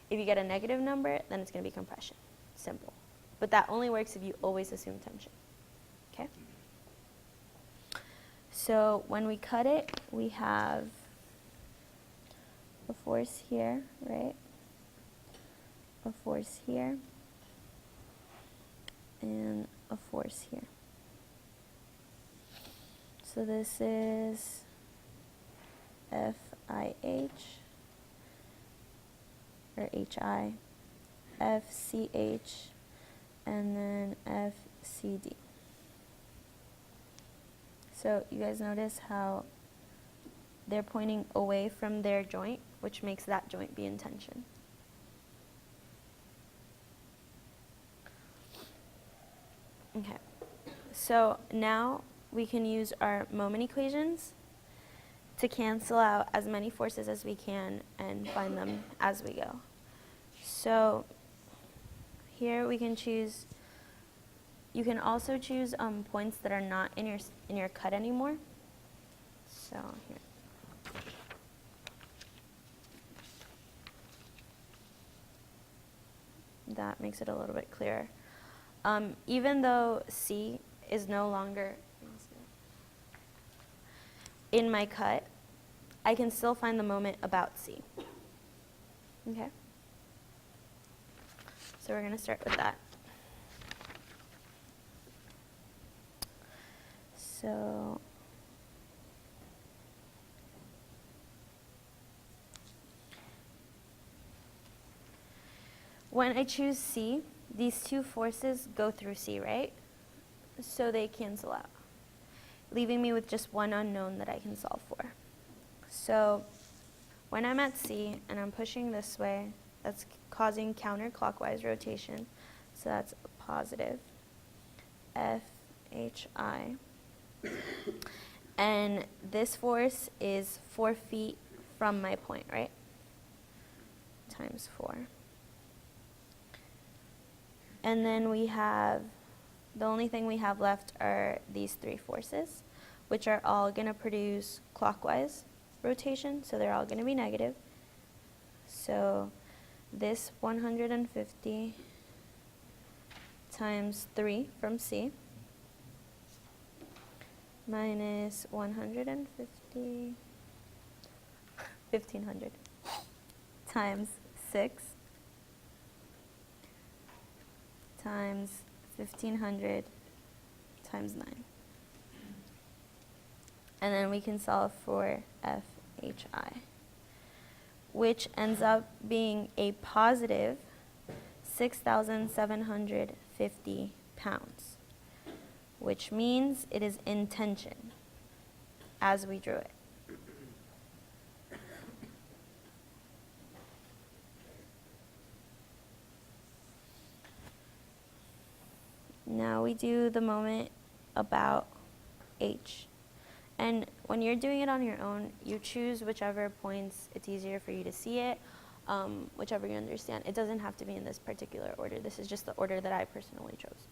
If you get a negative number, then it's going to be compression. Simple. But that only works if you always assume tension. Okay? So when we cut it, we have a force here, right? A force here. And a force here. So this is FIH, or HI, FCH, and then FCD. So you guys notice how they're pointing away from their joint, which makes that joint be in tension. Okay, so now we can use our moment equations to cancel out as many forces as we can and find them as we go. So here we can choose, you can also choose points that are not in your cut anymore. So here. That makes it a little bit clearer. Even though C is no longer in my cut, I can still find the moment about C. Okay? So we're going to start with that. So when I choose C, these two forces go through C, right? So they cancel out, leaving me with just one unknown that I can solve for. So when I'm at C and I'm pushing this way, that's causing counterclockwise rotation. So that's a positive FHI. And this force is 4 feet from my point, right? Times 4. And then we have, the only thing we have left are these 3 forces, which are all going to produce clockwise rotation, so they're all going to be negative. So this 150 times 3 from C minus 150, 1500 times 6 times 1500 times 9. And then we can solve for FHI, which ends up being a positive 6,750 pounds, which means it is in tension as we drew it. Now we do the moment about H. And when you're doing it on your own, you choose whichever points it's easier for you to see it, whichever you understand. It doesn't have to be in this particular order. This is just the order that I personally chose.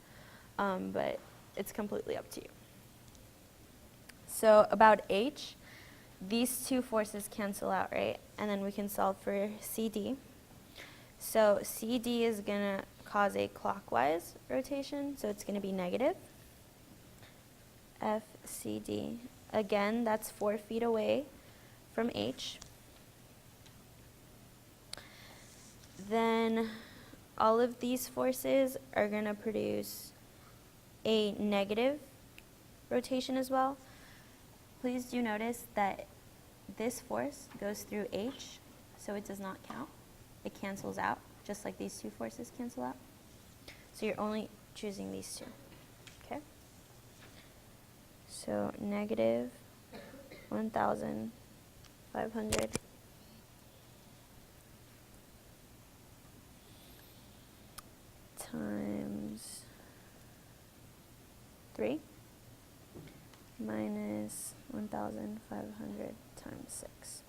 But it's completely up to you. So about H, these two forces cancel out, right? And then we can solve for CD. So CD is going to cause a clockwise rotation, so it's going to be negative. FCD. Again, that's 4 feet away from H. Then all of these forces are going to produce a negative rotation as well. Please do notice that this force goes through H, so it does not count. It cancels out, just like these two forces cancel out. So you're only choosing these two, okay? So negative 1,500 times 3 minus 1,500 times 6.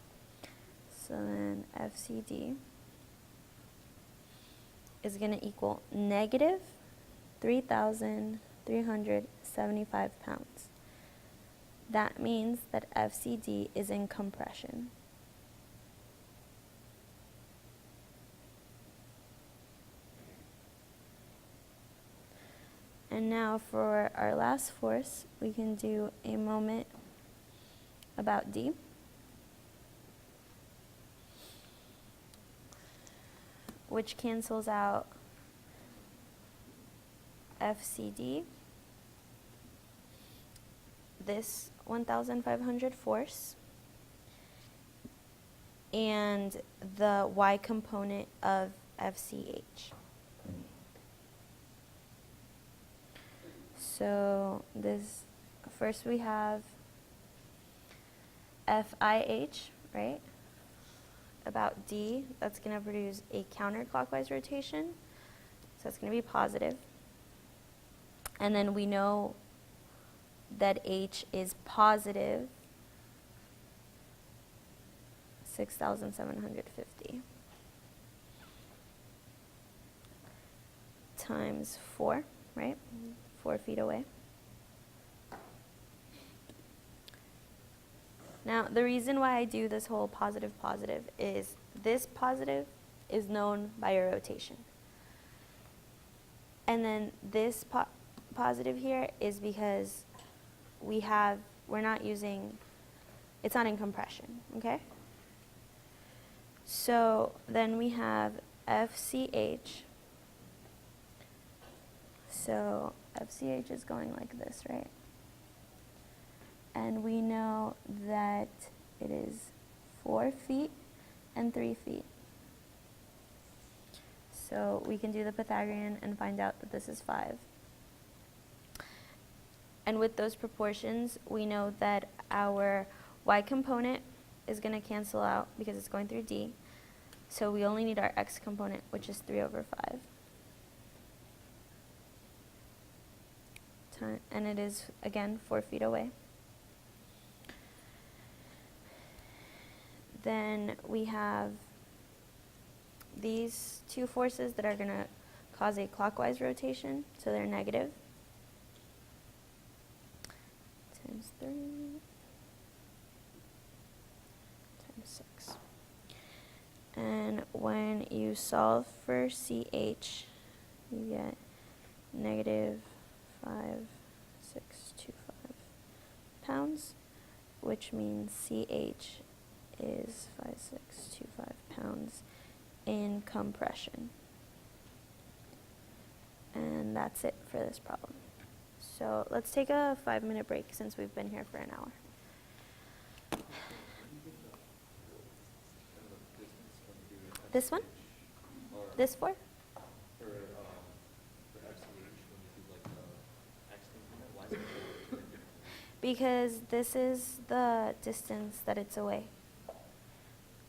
So then FCD is going to equal negative 3,375 pounds. That means that FCD is in compression. And now for our last force, we can do a moment about D. Which cancels out FCD, this 1,500 force, and the Y component of FCH. So this, first we have FIH, right? About D, that's going to produce a counterclockwise rotation. So it's going to be positive. And then we know that H is positive 6,750 times 4, right? 4 feet away. Now, the reason why I do this whole positive is this positive is known by a rotation. And then this positive here is because we're not using, it's not in compression, okay? So then we have FCH. So FCH is going like this, right? And we know that it is 4 feet and 3 feet. So we can do the Pythagorean and find out that this is 5. And with those proportions, we know that our Y component is going to cancel out because it's going through D. So we only need our X component, which is 3 over 5. And it is, again, 4 feet away. Then we have these two forces that are going to cause a clockwise rotation, so they're negative. Times 3 times 6. And then when you solve for CH, you get negative 5,625 pounds, which means CH is 5,625 pounds in compression. And that's it for this problem. So let's take a 5-minute break since we've been here for an hour. This one? This four? For FCH, when you do like the X component, why is it different? Because this is the distance that it's away.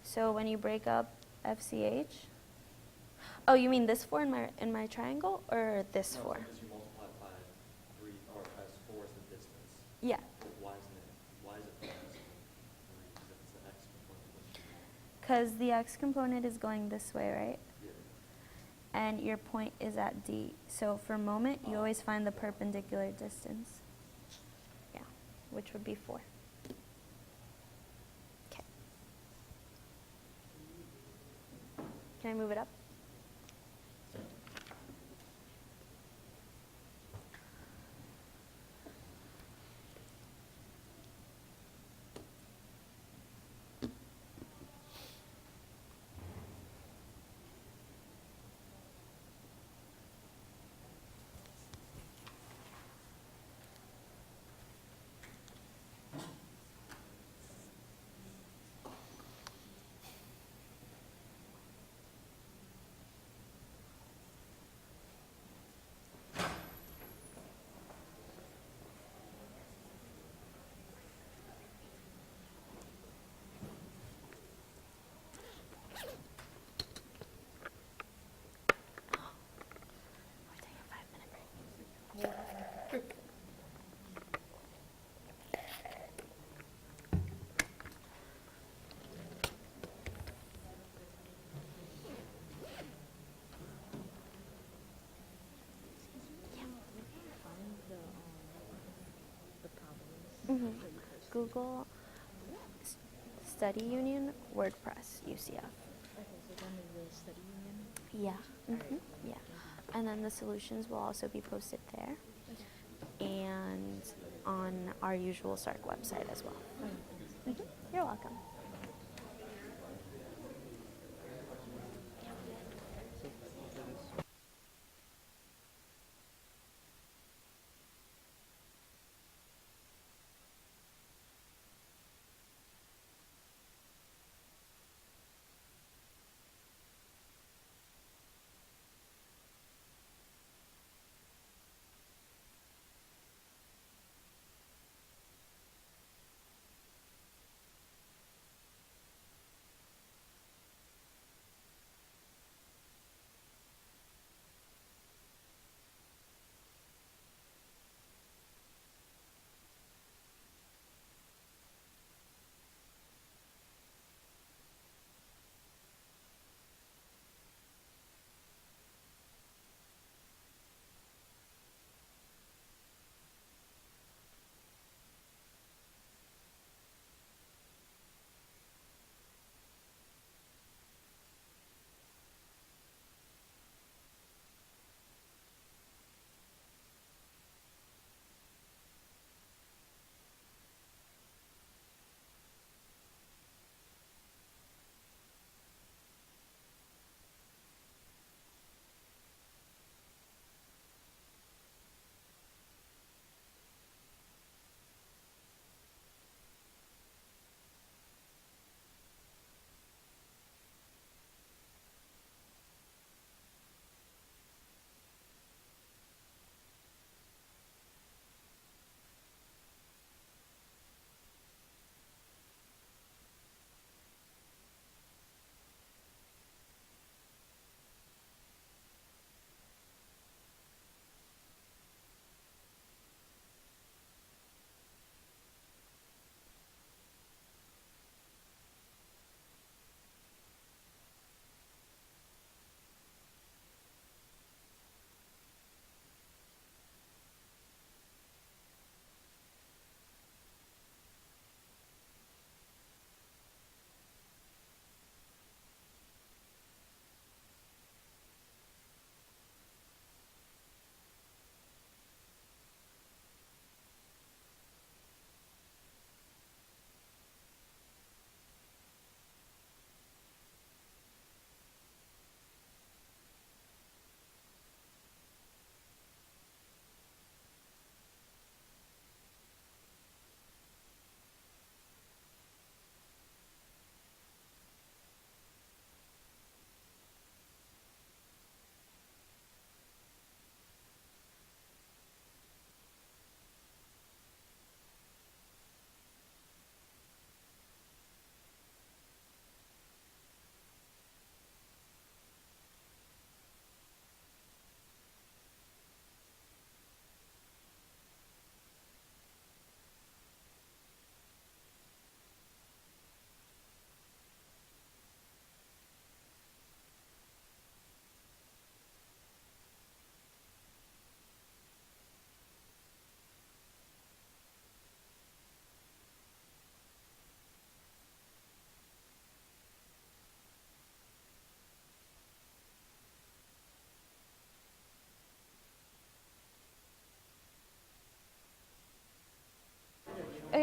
So when you break up FCH, oh, you mean this 4 in my triangle, or this No, 4? because you multiply it by 3, or as 4 is the distance. Yeah, But why is it 4 is 3? Because it's the X component. because the x component is going this way, right? Yeah. And your point is at D. So for moment, you always find the perpendicular distance. Yeah, which would be 4. Okay. Can I move it up? We're taking a 5-minute break. Google Study Union WordPress UCF. Okay, so then the study union. Yeah. Yeah. And then the solutions will also be posted there and on our usual SARC website as well. You're welcome.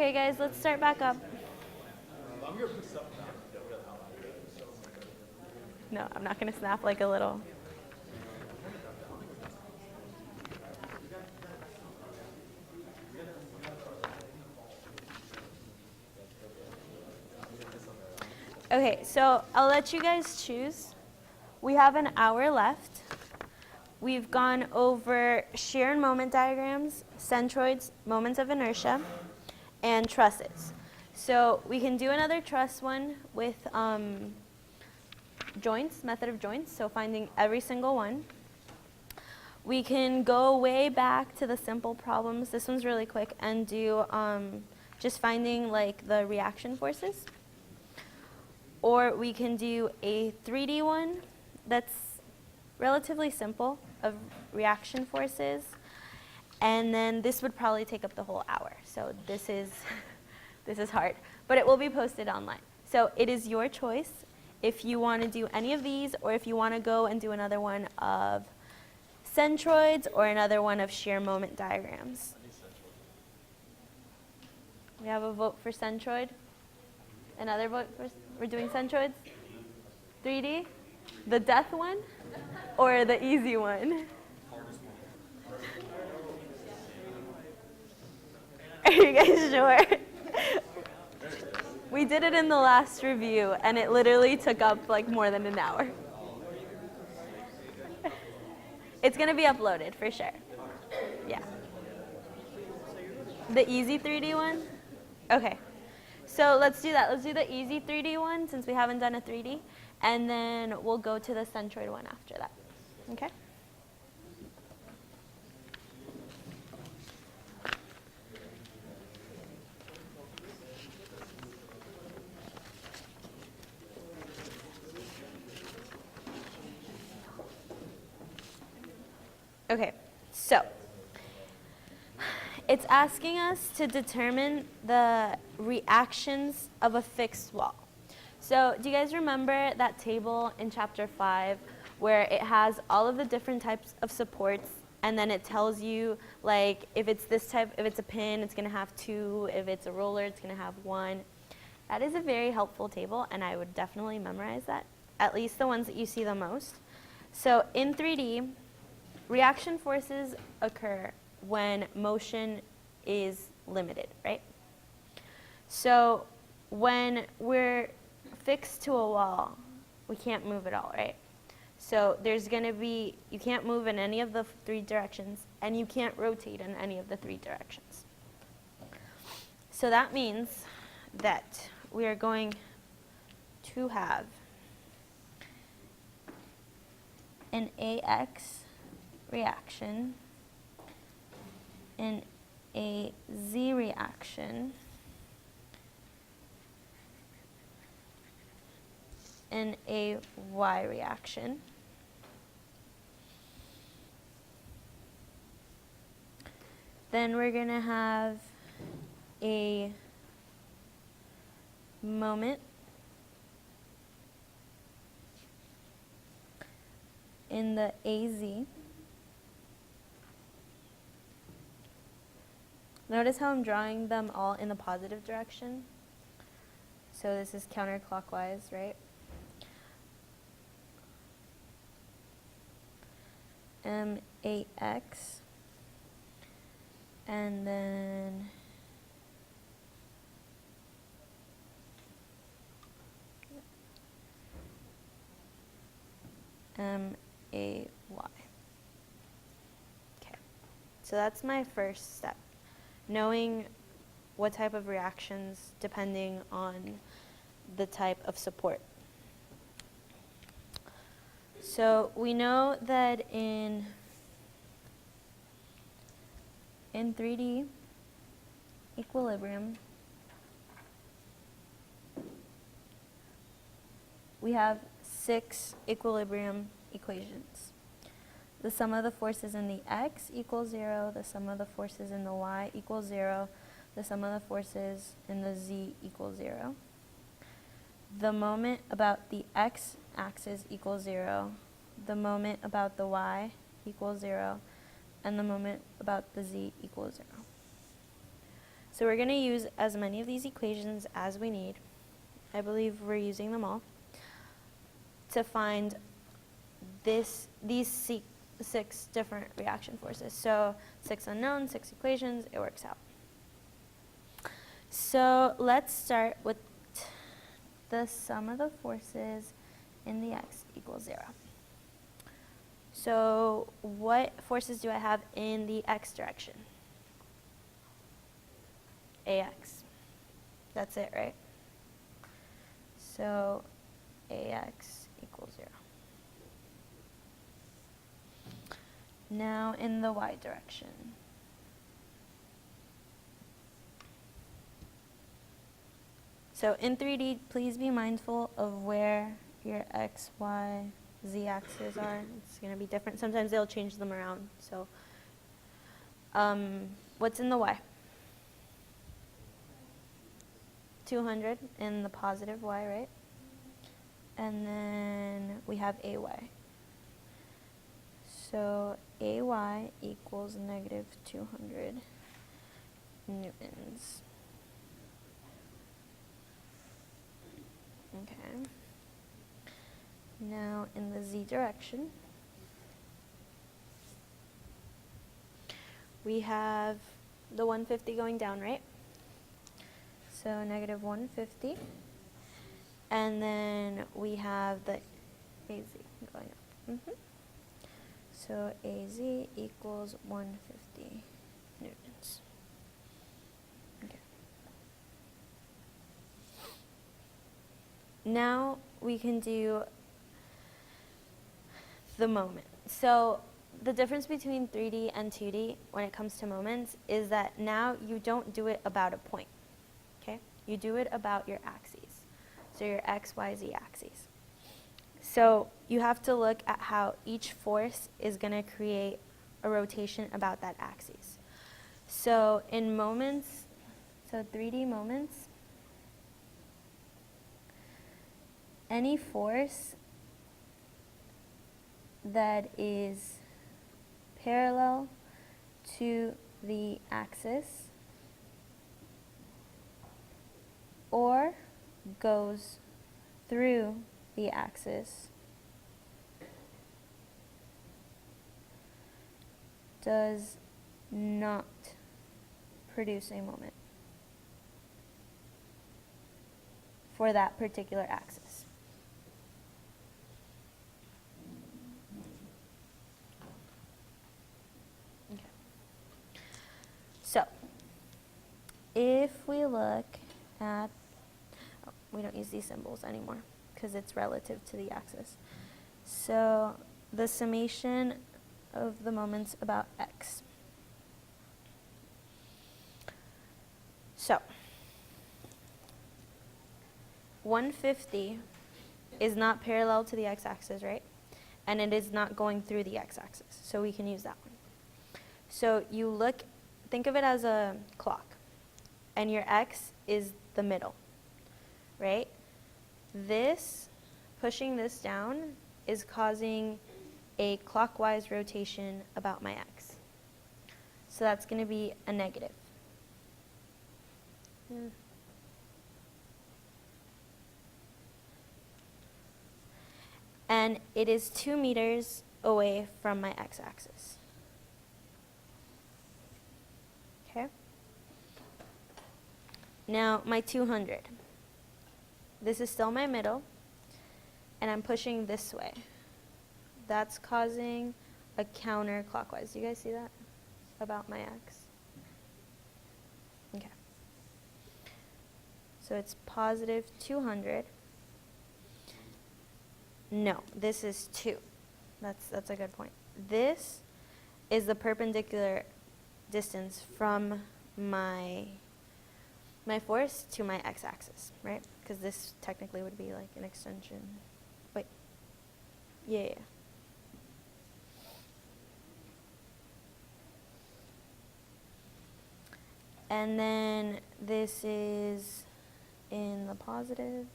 Okay, guys, let's start back up. No, I'm not going to snap like a little. Okay, so I'll let you guys choose. We have an hour left. We've gone over shear and moment diagrams, centroids, moments of inertia, and trusses. So we can do another truss one with joints, method of joints, so finding every single one. We can go way back to the simple problems. This one's really quick, and do just finding like the reaction forces. Or we can do a 3D one that's relatively simple of reaction forces. And then this would probably take up the whole hour. So this is, this is hard. But it will be posted online. So it is your choice if you want to do any of these, or if you want to go and do another one of centroids or another one of shear moment diagrams. We have a vote for centroid. Another vote for, we're doing centroids? 3D? The death one? Or the easy one? Are you guys sure? We did it in the last review, and it literally took up like more than an hour. It's going to be uploaded for sure. Yeah. The easy 3D one? Okay. So let's do that. Let's do the easy 3D one since we haven't done a 3D. And then we'll go to the centroid one after that. Okay? Okay, so it's asking us to determine the reactions of a fixed wall. So do you guys remember that table in chapter 5 where it has all of the different types of supports, and then it tells you like if it's this type, if it's a pin, it's going to have 2, if it's a roller, it's going to have 1. That is a very helpful table, and I would definitely memorize that, at least the ones that you see the most. So in 3D, reaction forces occur when motion is limited, right? So when we're fixed to a wall, we can't move at all, right? So there's going to be, you can't move in any of the 3 directions, and you can't rotate in any of the 3 directions. So that means that we are going to have an AX reaction, an AZ reaction, an AY reaction, then we're going to have a moment in the AZ. Notice how I'm drawing them all in the positive direction. So this is counterclockwise, right? MAX, and then MAY. Okay, so that's my first step, knowing what type of reactions depending on the type of support. So we know that in 3D equilibrium, we have 6 equilibrium equations. The sum of the forces in the x equals 0, the sum of the forces in the y equals 0, the sum of the forces in the z equals 0. The moment about the x-axis equals 0, the moment about the y equals 0, and the moment about the z equals 0. So we're going to use as many of these equations as we need. I believe we're using them all to find these 6 different reaction forces. So 6 unknowns, 6 equations, it works out. So let's start with the sum of the forces in the x equals 0. So what forces do I have in the x direction? AX. That's it, right? So AX equals 0. Now in the y direction. So in 3D, please be mindful of where your x, y, z axes are. It's going to be different. Sometimes they'll change them around. So what's in the y? 200 in the positive y, right? And then we have AY. So AY equals negative 200 newtons. Okay. Now in the z direction, we have the 150 going down, right? So negative 150. And then we have the AZ going up. So AZ equals 150 newtons. Okay. Now we can do the moment. So the difference between 3D and 2D when it comes to moments is that now you don't do it about a point. Okay? You do it about your axes. So your x, y, z axes. So you have to look at how each force is going to create a rotation about that axis. So in moments, so 3D moments, any force that is parallel to the axis or goes through the axis does not produce a moment for that particular axis. Okay. So, if we look at, we don't use these symbols anymore because it's relative to the axis. So the summation of the moments about x. So 150 is not parallel to the x-axis, right? And it is not going through the x-axis, so we can use that one. So you look, think of it as a clock, and your x is the middle, right? This, pushing this down, is causing a clockwise rotation about my x. So that's going to be a negative. And it is 2 meters away from my x-axis. Okay? Now, my 200. This is still my middle, and I'm pushing this way. That's causing a counterclockwise. Do you guys see that about my x? Okay. So it's positive 200. No, this is 2. That's a good point. This is the perpendicular distance from my force to my x-axis, right? Because this technically would be like an extension. Wait. Yeah. And then this is in the positive.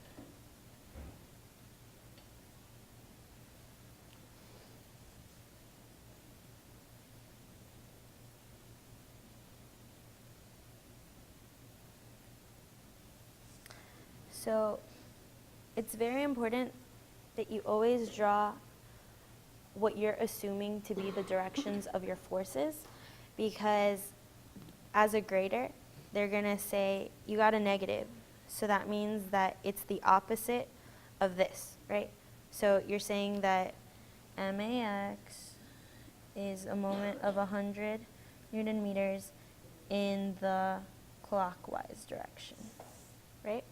So it's very important that you always draw what you're assuming to be the directions of your forces, because as a grader, they're going to say, you got a negative. So that means that it's the opposite of this, right? So you're saying that MAX is a moment of 100 Newton meters in the clockwise direction, right?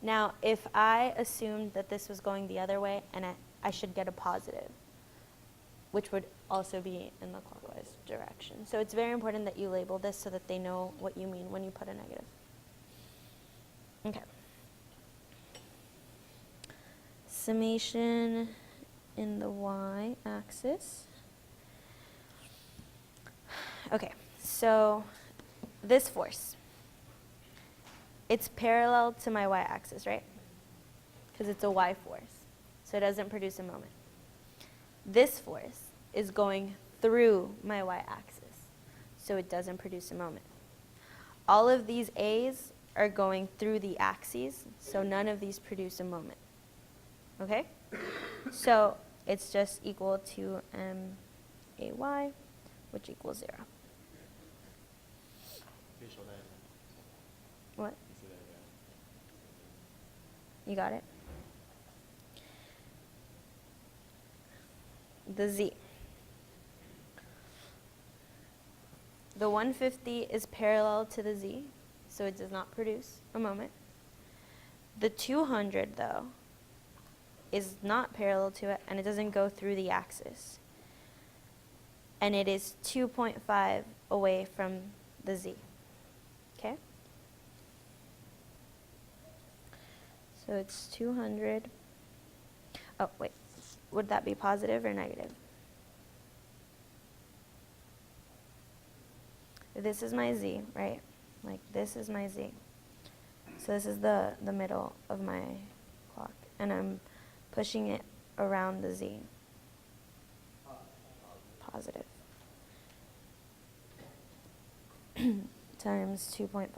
Now, if I assumed that this was going the other way and I should get a positive, which would also be in the clockwise direction. So it's very important that you label this so that they know what you mean when you put a negative. Okay. Summation in the y-axis. Okay, so this force, it's parallel to my y-axis, right? Because it's a y force, so it doesn't produce a moment. This force is going through my y-axis, so it doesn't produce a moment. All of these A's are going through the axes, so none of these produce a moment. Okay? So it's just equal to MAY, which equals 0. Can you show that again? What? Can you say that again? You got it? The Z. The 150 is parallel to the Z, so it does not produce a moment. The 200, though, is not parallel to it, and it doesn't go through the axis. And it is 2.5 away from the Z. Okay? So it's 200. Oh, wait. Would that be positive or negative? This is my Z, right? Like this is my Z. So this is the middle of my clock. And I'm pushing it around the Z. Positive. Times 2.5.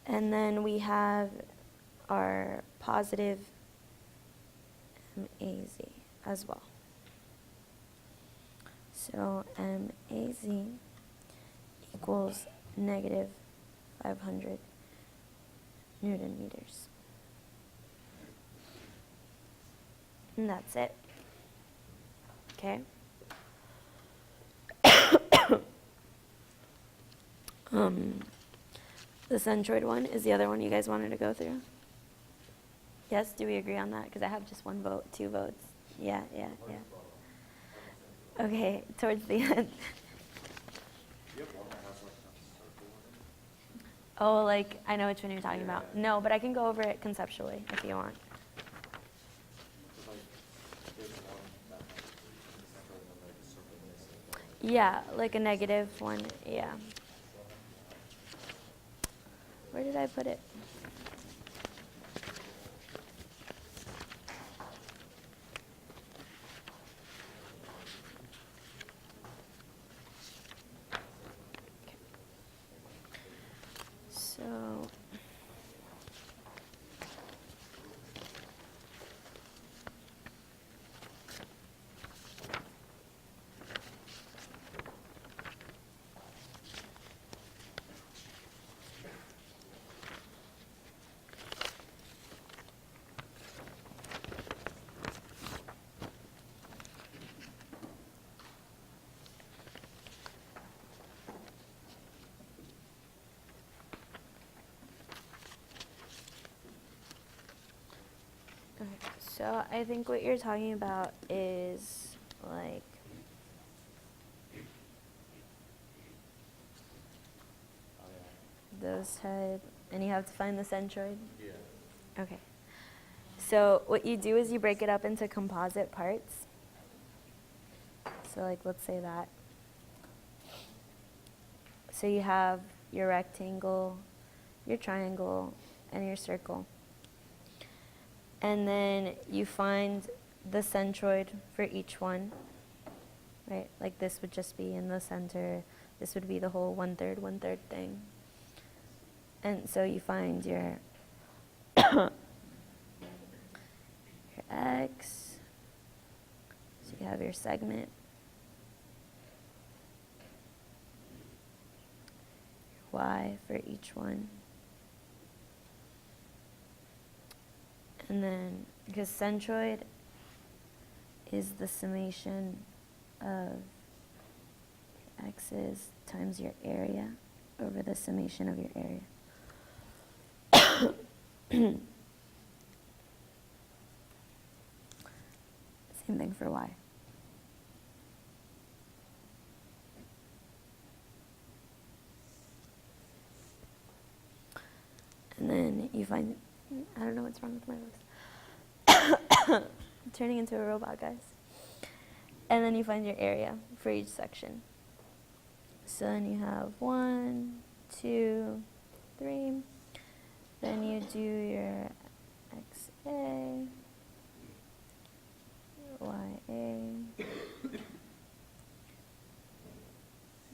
And then we have our positive MAZ as well. So MAZ equals negative 500 Newton meters. And that's it. Okay? The Centroid one is the other one you guys wanted to go through? Yes, do we agree on that? Because I have just one vote, 2 votes. Yeah. Okay, towards the end. Do you have one that has like a circle in it? Oh, like, I know which one you're talking about. No, but I can go over it conceptually if you want. Because like, there's one that has a center and then like a circle missing. Yeah, like a negative one, yeah. Where did I put it? Okay. So, okay, so I think what you're talking about is like Oh yeah. those type, and you have to find the centroid. Yeah. Okay. So what you do is you break it up into composite parts. So like, let's say that. So you have your rectangle, your triangle, and your circle. And then you find the centroid for each one, right? Like this would just be in the center. This would be the whole 1/3, 1/3 thing. And so you find your x, so you have your segment, your y for each one. And then, because centroid is the summation of x's times your area over the summation of your area. Same thing for y. And then you find, I don't know what's wrong with my voice. I'm turning into a robot, guys. And then you find your area for each section. So then you have 1, 2, 3. Then you do your XA, YA.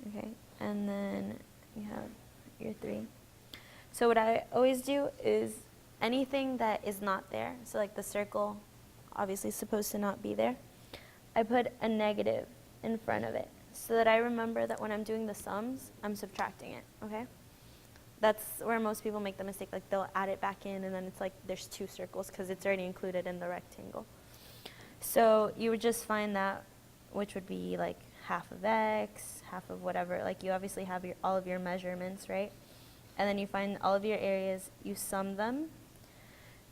Okay, and then you have your 3. So what I always do is anything that is not there, so like the circle obviously is supposed to not be there, I put a negative in front of it so that I remember that when I'm doing the sums, I'm subtracting it, okay? That's where most people make the mistake, like they'll add it back in and then it's like there's 2 circles because it's already included in the rectangle. So you would just find that, which would be like half of x, half of whatever, like you obviously have all of your measurements, right? And then you find all of your areas, you sum them.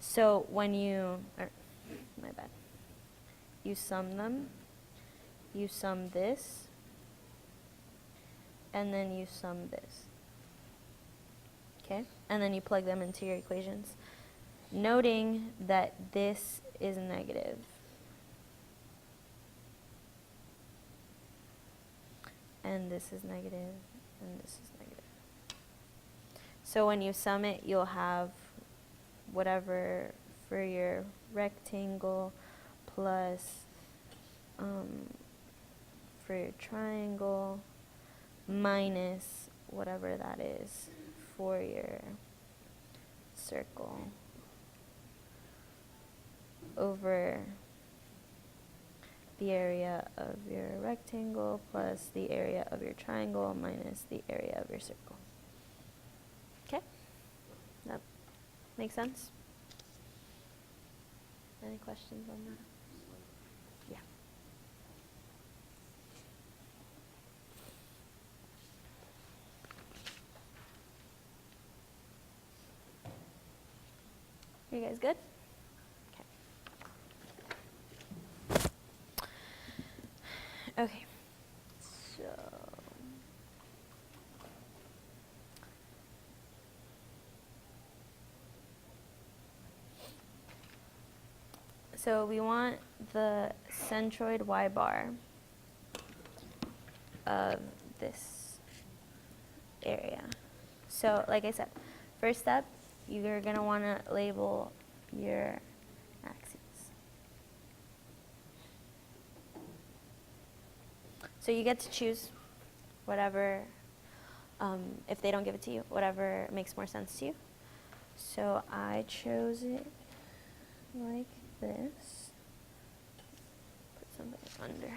So when you, my bad, you sum them, you sum this, and then you sum this. Okay? And then you plug them into your equations, noting that this is negative. And this is negative, and this is negative. So when you sum it, you'll have whatever for your rectangle plus for your triangle minus whatever that is for your circle over the area of your rectangle plus the area of your triangle minus the area of your circle. Okay? That makes sense? Any questions on that? Yeah. You guys good? Okay. Okay. So we want the centroid y bar of this area. So like I said, first step, you're going to want to label your axes. So you get to choose whatever, if they don't give it to you, whatever makes more sense to you. So I chose it like this. Put something under.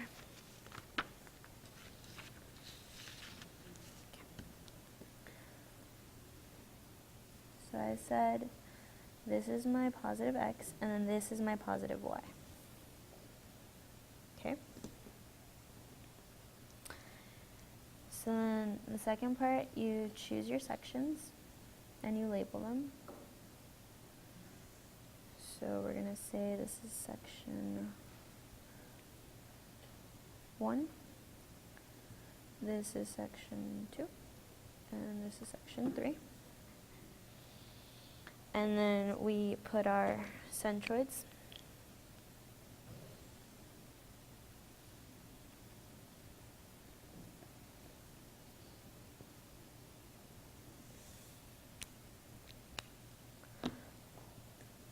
So I said, this is my positive x, and then this is my positive y. Okay? So then the second part, you choose your sections, and you label them. So we're going to say this is section 1, this is section 2, and this is section 3. And then we put our centroids.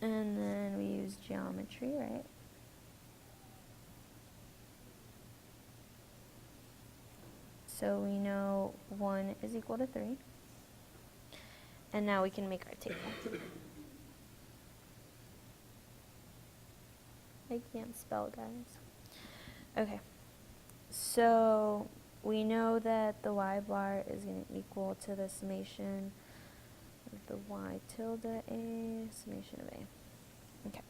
And then we use geometry, right? So we know 1 is equal to 3. And now we can make our table. I can't spell, guys. Okay. So we know that the y bar is going to equal to the summation of the y tilde a, summation of a. Okay.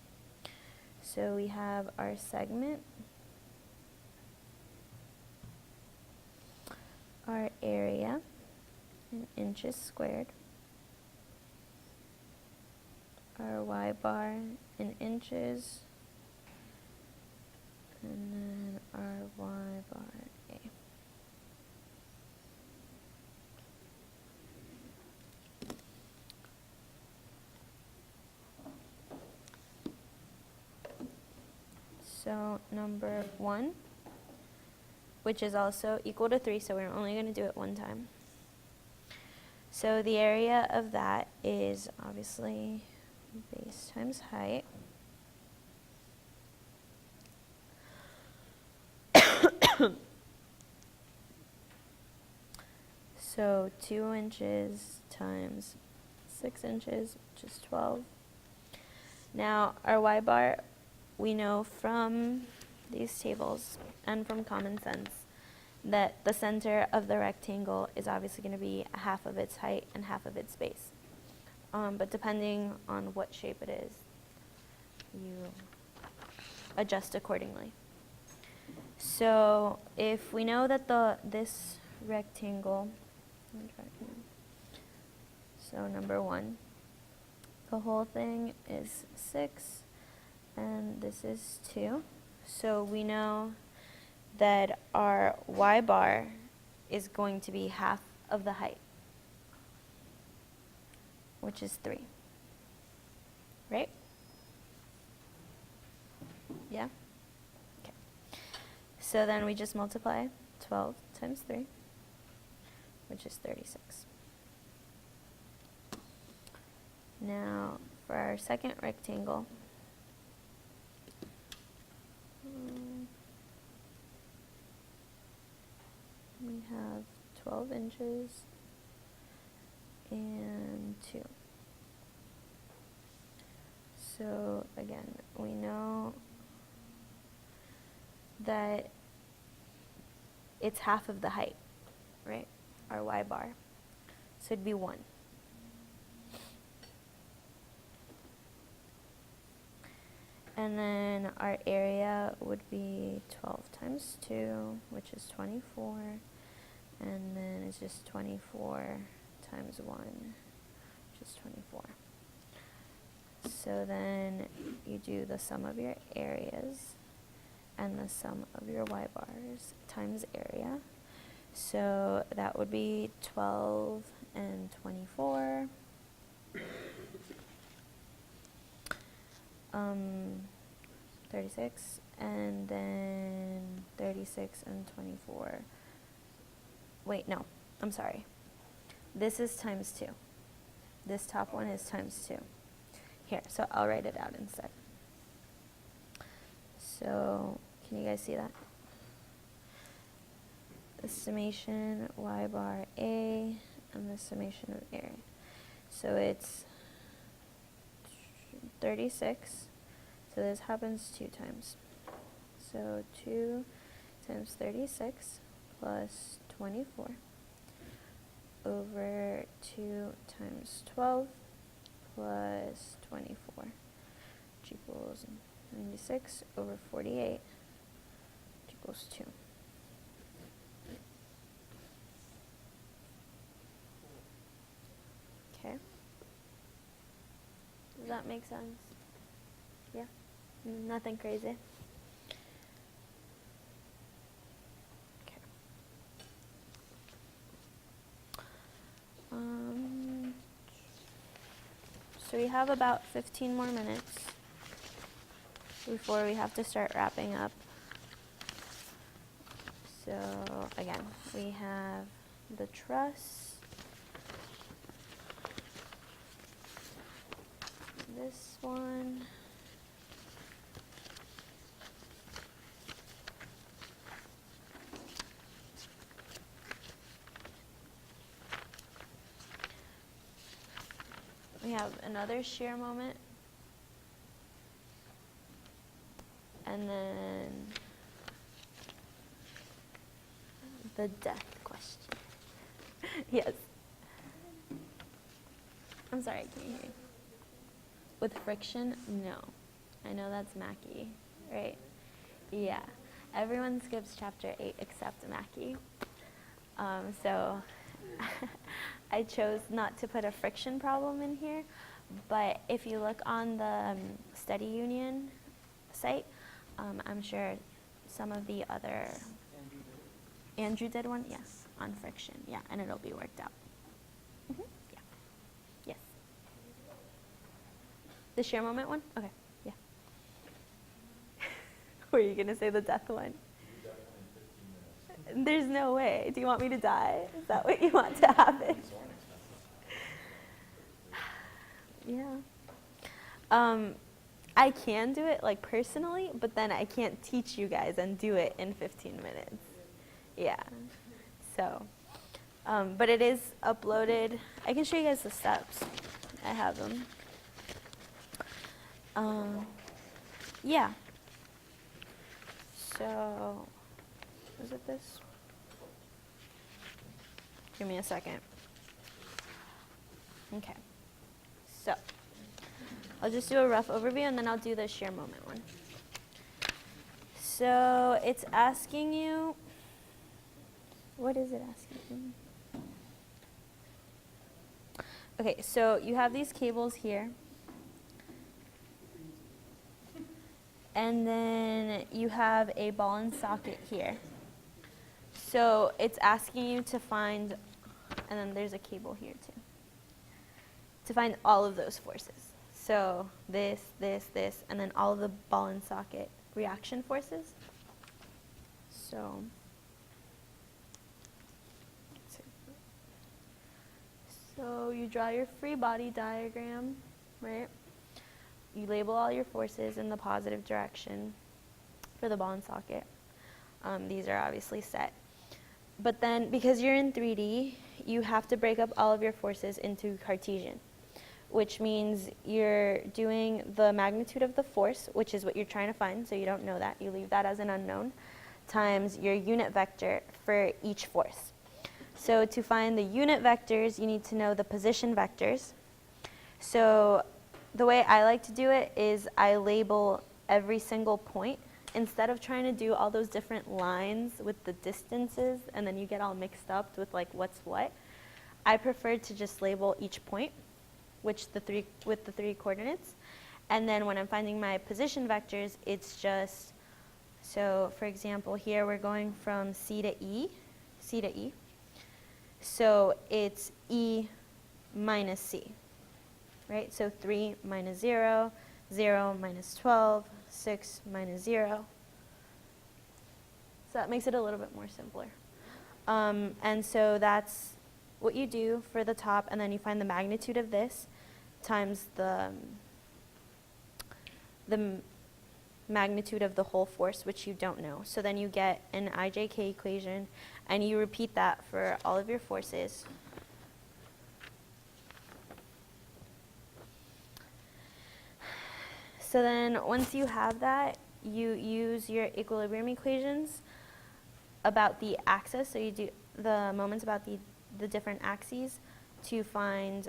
So we have our segment, our area in inches squared, our y bar in inches, and then our y bar a. So number 1, which is also equal to 3, so we're only going to do it one time. So the area of that is obviously base times height. So 2 inches times 6 inches, which is 12. Now our y bar, we know from these tables and from common sense that the center of the rectangle is obviously going to be half of its height and half of its base. But depending on what shape it is, you adjust accordingly. So if we know that this rectangle, so number 1, the whole thing is 6, and this is 2. So we know that our y bar is going to be half of the height, which is 3. Right? Yeah? Okay. So then we just multiply 12 times 3, which is 36. Now, for our second rectangle, we have 12 inches and 2. So again, we know that it's half of the height, right? Our y bar. So it'd be 1. And then our area would be 12 times 2, which is 24. And then it's just 24 times 1, which is 24. So then you do the sum of your areas and the sum of your y bars times area. So that would be 12 and 24. 36, and then 36 and 24. Wait, no, I'm sorry. This is times 2. This top one is times 2. Here, so I'll write it out instead. So, can you guys see that? The summation y bar a and the summation of area. So it's 36. So this happens 2 times. So 2 times 36 plus 24 over 2 times 12 plus 24, which equals 96 over 48, which equals 2. Okay. Does that make sense? Yeah? Nothing crazy? Okay. So we have about 15 more minutes before we have to start wrapping up. So again, we have the truss, this one, we have another shear moment. And then the death question. Yes. I'm sorry, I can't hear you. With friction? No. I know that's Mackie, right? Yeah. Everyone skips chapter 8 except Mackie. So I chose not to put a friction problem in here, but if you look on the study union site, I'm sure some of the other, Andrew did one? Yes, on friction, yeah, and it'll be worked out. Yeah, yes. The shear moment one? Okay, yeah. Were you gonna say the death one? There's no way. Do you want me to die? Is that what you want to happen? Yeah. I can do it like personally, but then I can't teach you guys and do it in 15 minutes. Yeah. So, but it is uploaded. I can show you guys the steps. I have them. Yeah. So, is it this? Give me a second. Okay. So, I'll just do a rough overview and then I'll do the shear moment one. So, it's asking you, what is it asking you? Okay, so you have these cables here. And then you have a ball and socket here. So it's asking you to find, and then there's a cable here too, to find all of those forces. So this, and then all of the ball and socket reaction forces. So you draw your Freebody diagram, right? You label all your forces in the positive direction for the ball and socket. These are obviously set. But then, because you're in 3D, you have to break up all of your forces into Cartesian, which means you're doing the magnitude of the force, which is what you're trying to find, so you don't know that. You leave that as an unknown, times your unit vector for each force. So to find the unit vectors, you need to know the position vectors. So the way I like to do it is I label every single point. Instead of trying to do all those different lines with the distances and then you get all mixed up with like what's what, I prefer to just label each point with the three coordinates. And then when I'm finding my position vectors, it's just, so for example here we're going from C to E. So it's E minus C. Right, so 3 minus 0, 0 minus 12, 6 minus 0. So that makes it a little bit more simpler. And so that's what you do for the top, and then you find the magnitude of this times the magnitude of the whole force, which you don't know. So then you get an IJK equation, and you repeat that for all of your forces. So then once you have that, you use your equilibrium equations about the axis. So you do the moments about the different axes to find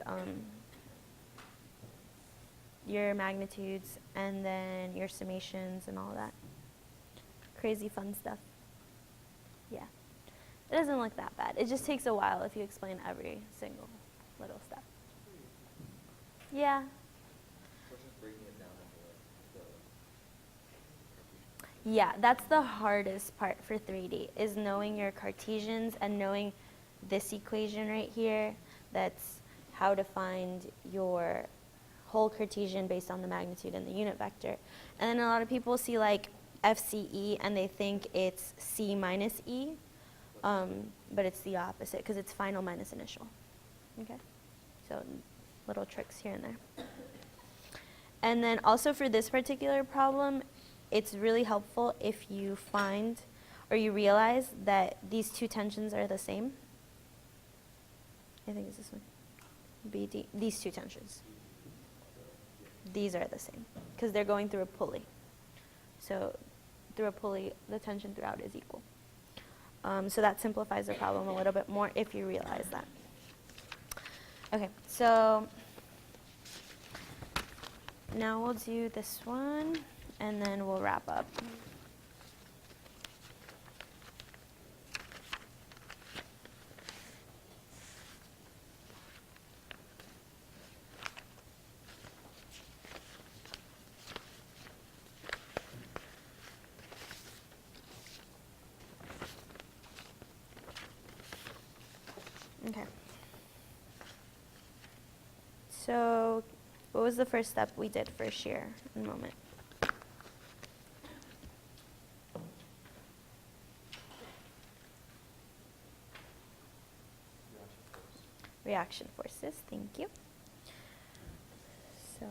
your magnitudes and then your summations and all that. Crazy fun stuff. Yeah. It doesn't look that bad. It just takes a while if you explain every single little step. Yeah. Yeah, that's the hardest part for 3D, is knowing your Cartesians and knowing this equation right here. That's how to find your whole Cartesian based on the magnitude and the unit vector. And then a lot of people see like FCE and they think it's C minus E, but it's the opposite because it's final minus initial. Okay, so little tricks here and there. And then also for this particular problem, it's really helpful if you find or you realize that these two tensions are the same. I think it's this one. BD, these two tensions. these are the same because they're going through a pulley. So through a pulley, the tension throughout is equal. So that simplifies the problem a little bit more if you realize that. Okay, so now we'll do this one, and then we'll wrap up. Okay. So what was the first step we did for shear in a moment? Reaction forces, thank you. So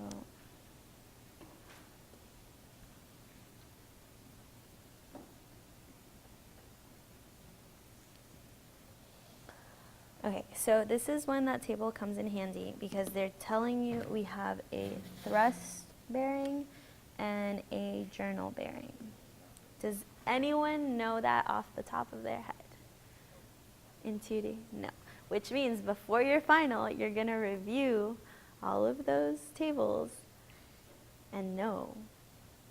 okay, so this is when that table comes in handy because they're telling you we have a thrust bearing and a journal bearing. Does anyone know that off the top of their head? In 2D? No. Which means before your final, you're going to review all of those tables and know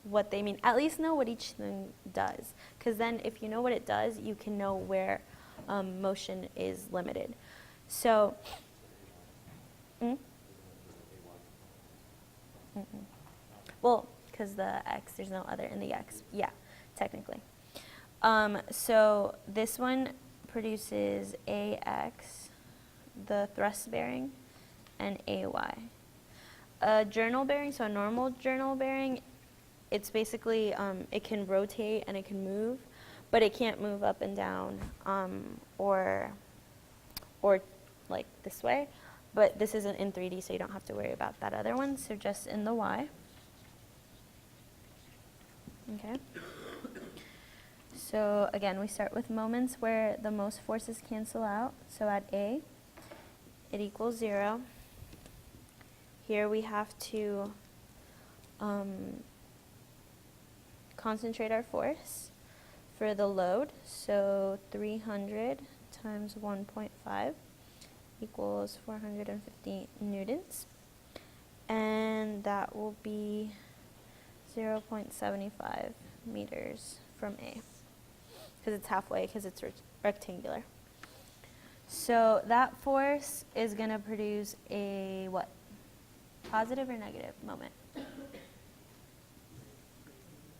what they mean. At least know what each thing does. Because then if you know what it does, you can know where motion is limited. So, well, because the x, there's no other in the x. Yeah, technically. So this one produces AX, the thrust bearing, and AY. A journal bearing, so a normal journal bearing, it's basically, it can rotate and it can move, but it can't move up and down or like this way. But this isn't in 3D, so you don't have to worry about that other one. So just in the Y. Okay. So again, we start with moments where the most forces cancel out. So at A, it equals 0. Here we have to concentrate our force for the load. So 300 times 1.5 equals 450 newtons. And that will be 0.75 meters from A. Because it's halfway, because it's rectangular. So that force is going to produce a what? Positive or negative moment?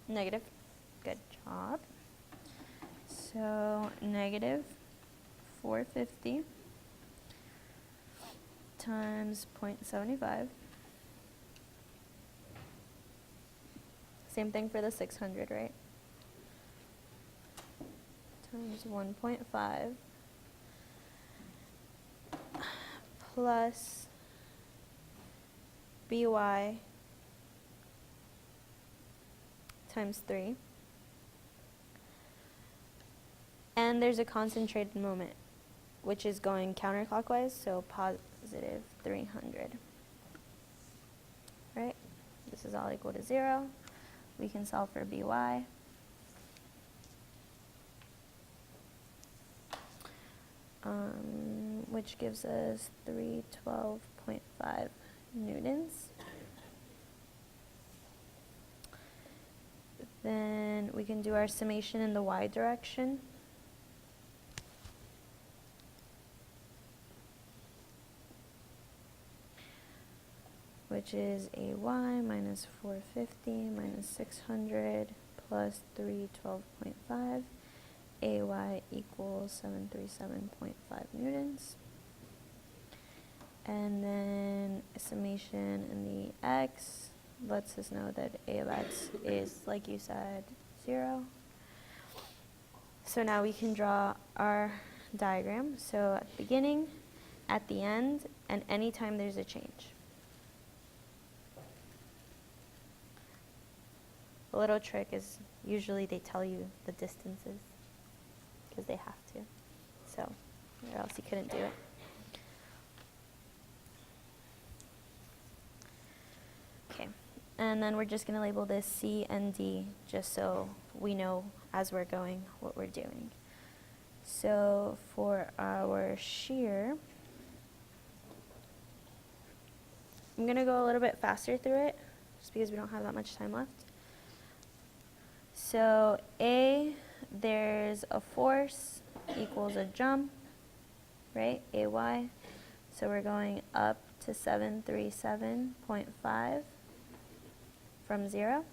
Negative. Good job. So negative 450 times 0.75. Same thing for the 600, right? Times 1.5 plus by times 3. And there's a concentrated moment, which is going counterclockwise, so positive 300. Right? This is all equal to 0. We can solve for by. Which gives us 312.5 newtons. Then we can do our summation in the y direction. Which is AY minus 450 minus 600 plus 312.5. AY equals 737.5 newtons. And then summation in the x lets us know that A of x is, like you said, 0. So now we can draw our diagram. So at the beginning, at the end, and anytime there's a change. A little trick is usually they tell you the distances because they have to. So, or else you couldn't do it. Okay, And then we're just going to label this C and D just so we know as we're going what we're doing. So for our shear, I'm going to go a little bit faster through it just because we don't have that much time left. So A, there's a force equals a jump, right? AY. So we're going up to 737.5 from 0.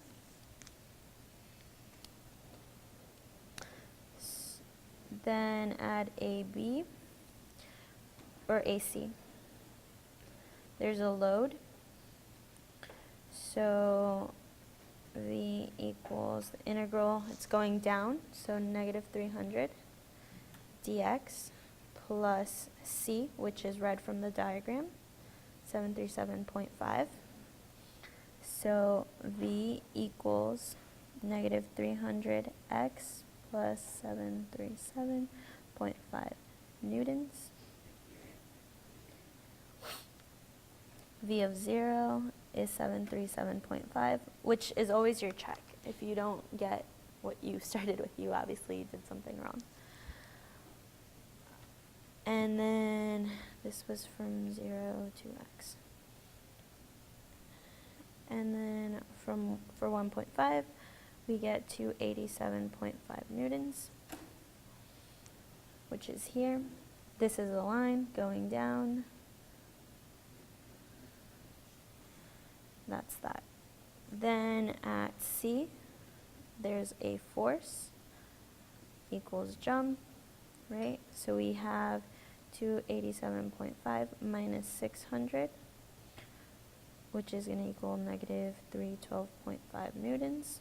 Then add AB or AC. There's a load. So V equals the integral, it's going down, so negative 300 dx plus C, which is read from the diagram, 737.5. So V equals negative 300x plus 737.5 newtons. V of 0 is 737.5, which is always your check. If you don't get what you started with, you obviously did something wrong. And then this was from 0 to x. And then for 1.5, we get to 87.5 newtons, which is here. This is a line going down. That's that. Then at C, there's a force equals jump, right? So we have 287.5 minus 600, which is going to equal negative 312.5 newtons.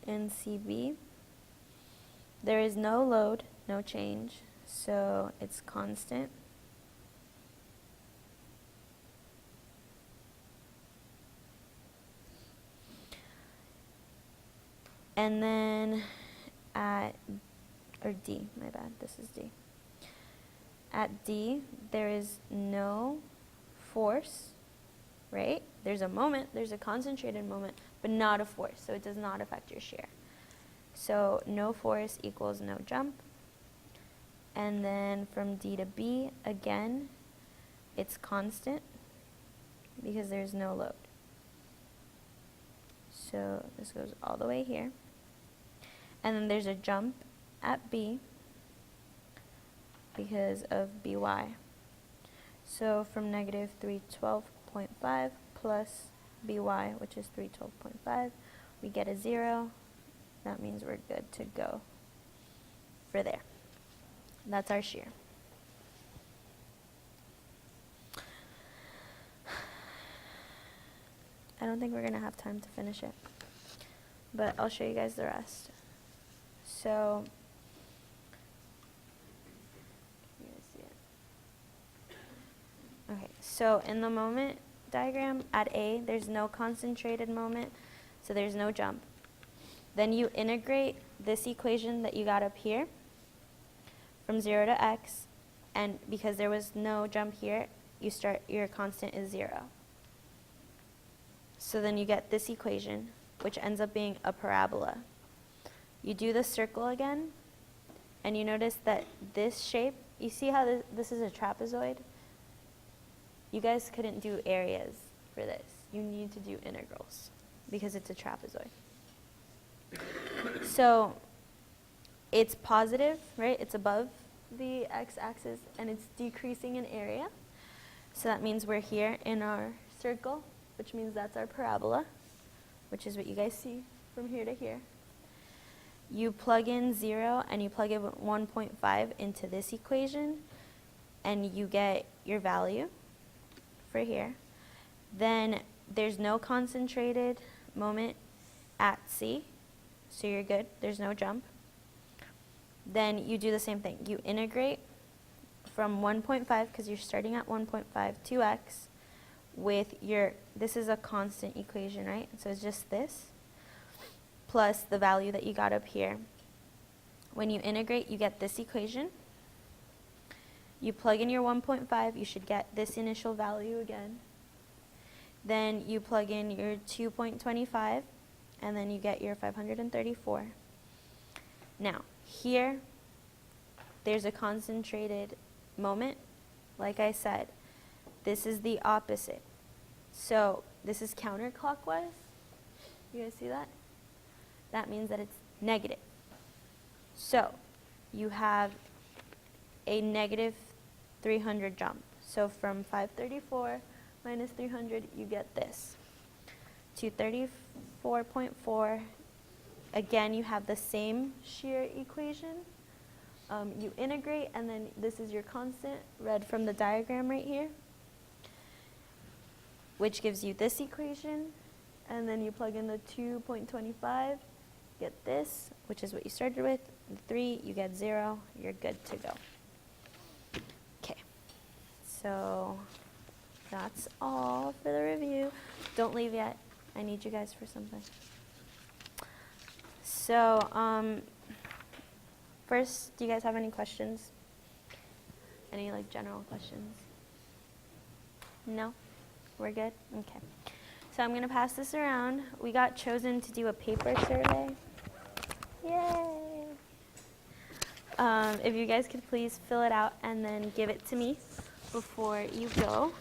In CB, there is no load, no change, so it's constant. And then at, or D, my bad, this is D. At D, there is no force, right? There's a moment, there's a concentrated moment, but not a force, so it does not affect your shear. So no force equals no jump. And then from D to B, again, it's constant because there's no load. So this goes all the way here. And then there's a jump at B because of BY. So from negative 312.5 plus BY, which is 312.5, we get a 0. That means we're good to go for there. That's our shear. I don't think we're going to have time to finish it, but I'll show you guys the rest. So, you guys see it? Okay, so in the moment diagram at A, there's no concentrated moment, so there's no jump. Then you integrate this equation that you got up here from 0 to x, and because there was no jump here, your constant is 0. So then you get this equation, which ends up being a parabola. You do the circle again, and you notice that this shape, you see how this is a trapezoid? You guys couldn't do areas for this. You need to do integrals because it's a trapezoid. So it's positive, right? It's above the x-axis, and it's decreasing in area. So that means we're here in our circle, which means that's our parabola, which is what you guys see from here to here. You plug in 0 and you plug in 1.5 into this equation, and you get your value for here. Then there's no concentrated moment at C, so you're good. There's no jump. Then you do the same thing. You integrate from 1.5, because you're starting at 1.5, to x, with this is a constant equation, right? So it's just this, plus the value that you got up here, When you integrate, you get this equation. You plug in your 1.5, you should get this initial value again. Then you plug in your 2.25, and then you get your 534. Now, here, there's a concentrated moment. Like I said, this is the opposite. So this is counterclockwise. You guys see that? That means that it's negative. So you have a negative 300 jump. So from 534 minus 300, you get this. 234.4. Again, you have the same shear equation. You integrate, and then this is your constant, read from the diagram right here, which gives you this equation. And then you plug in the 2.25, get this, which is what you started with. The 3, you get 0. You're good to go. Okay, so that's all for the review. Don't leave yet. I need you guys for something. So, first, do you guys have any questions? Any, like, general questions? No? We're good? Okay. So I'm going to pass this around. We got chosen to do a paper survey. Yay! If you guys could please fill it out and then give it to me before you go.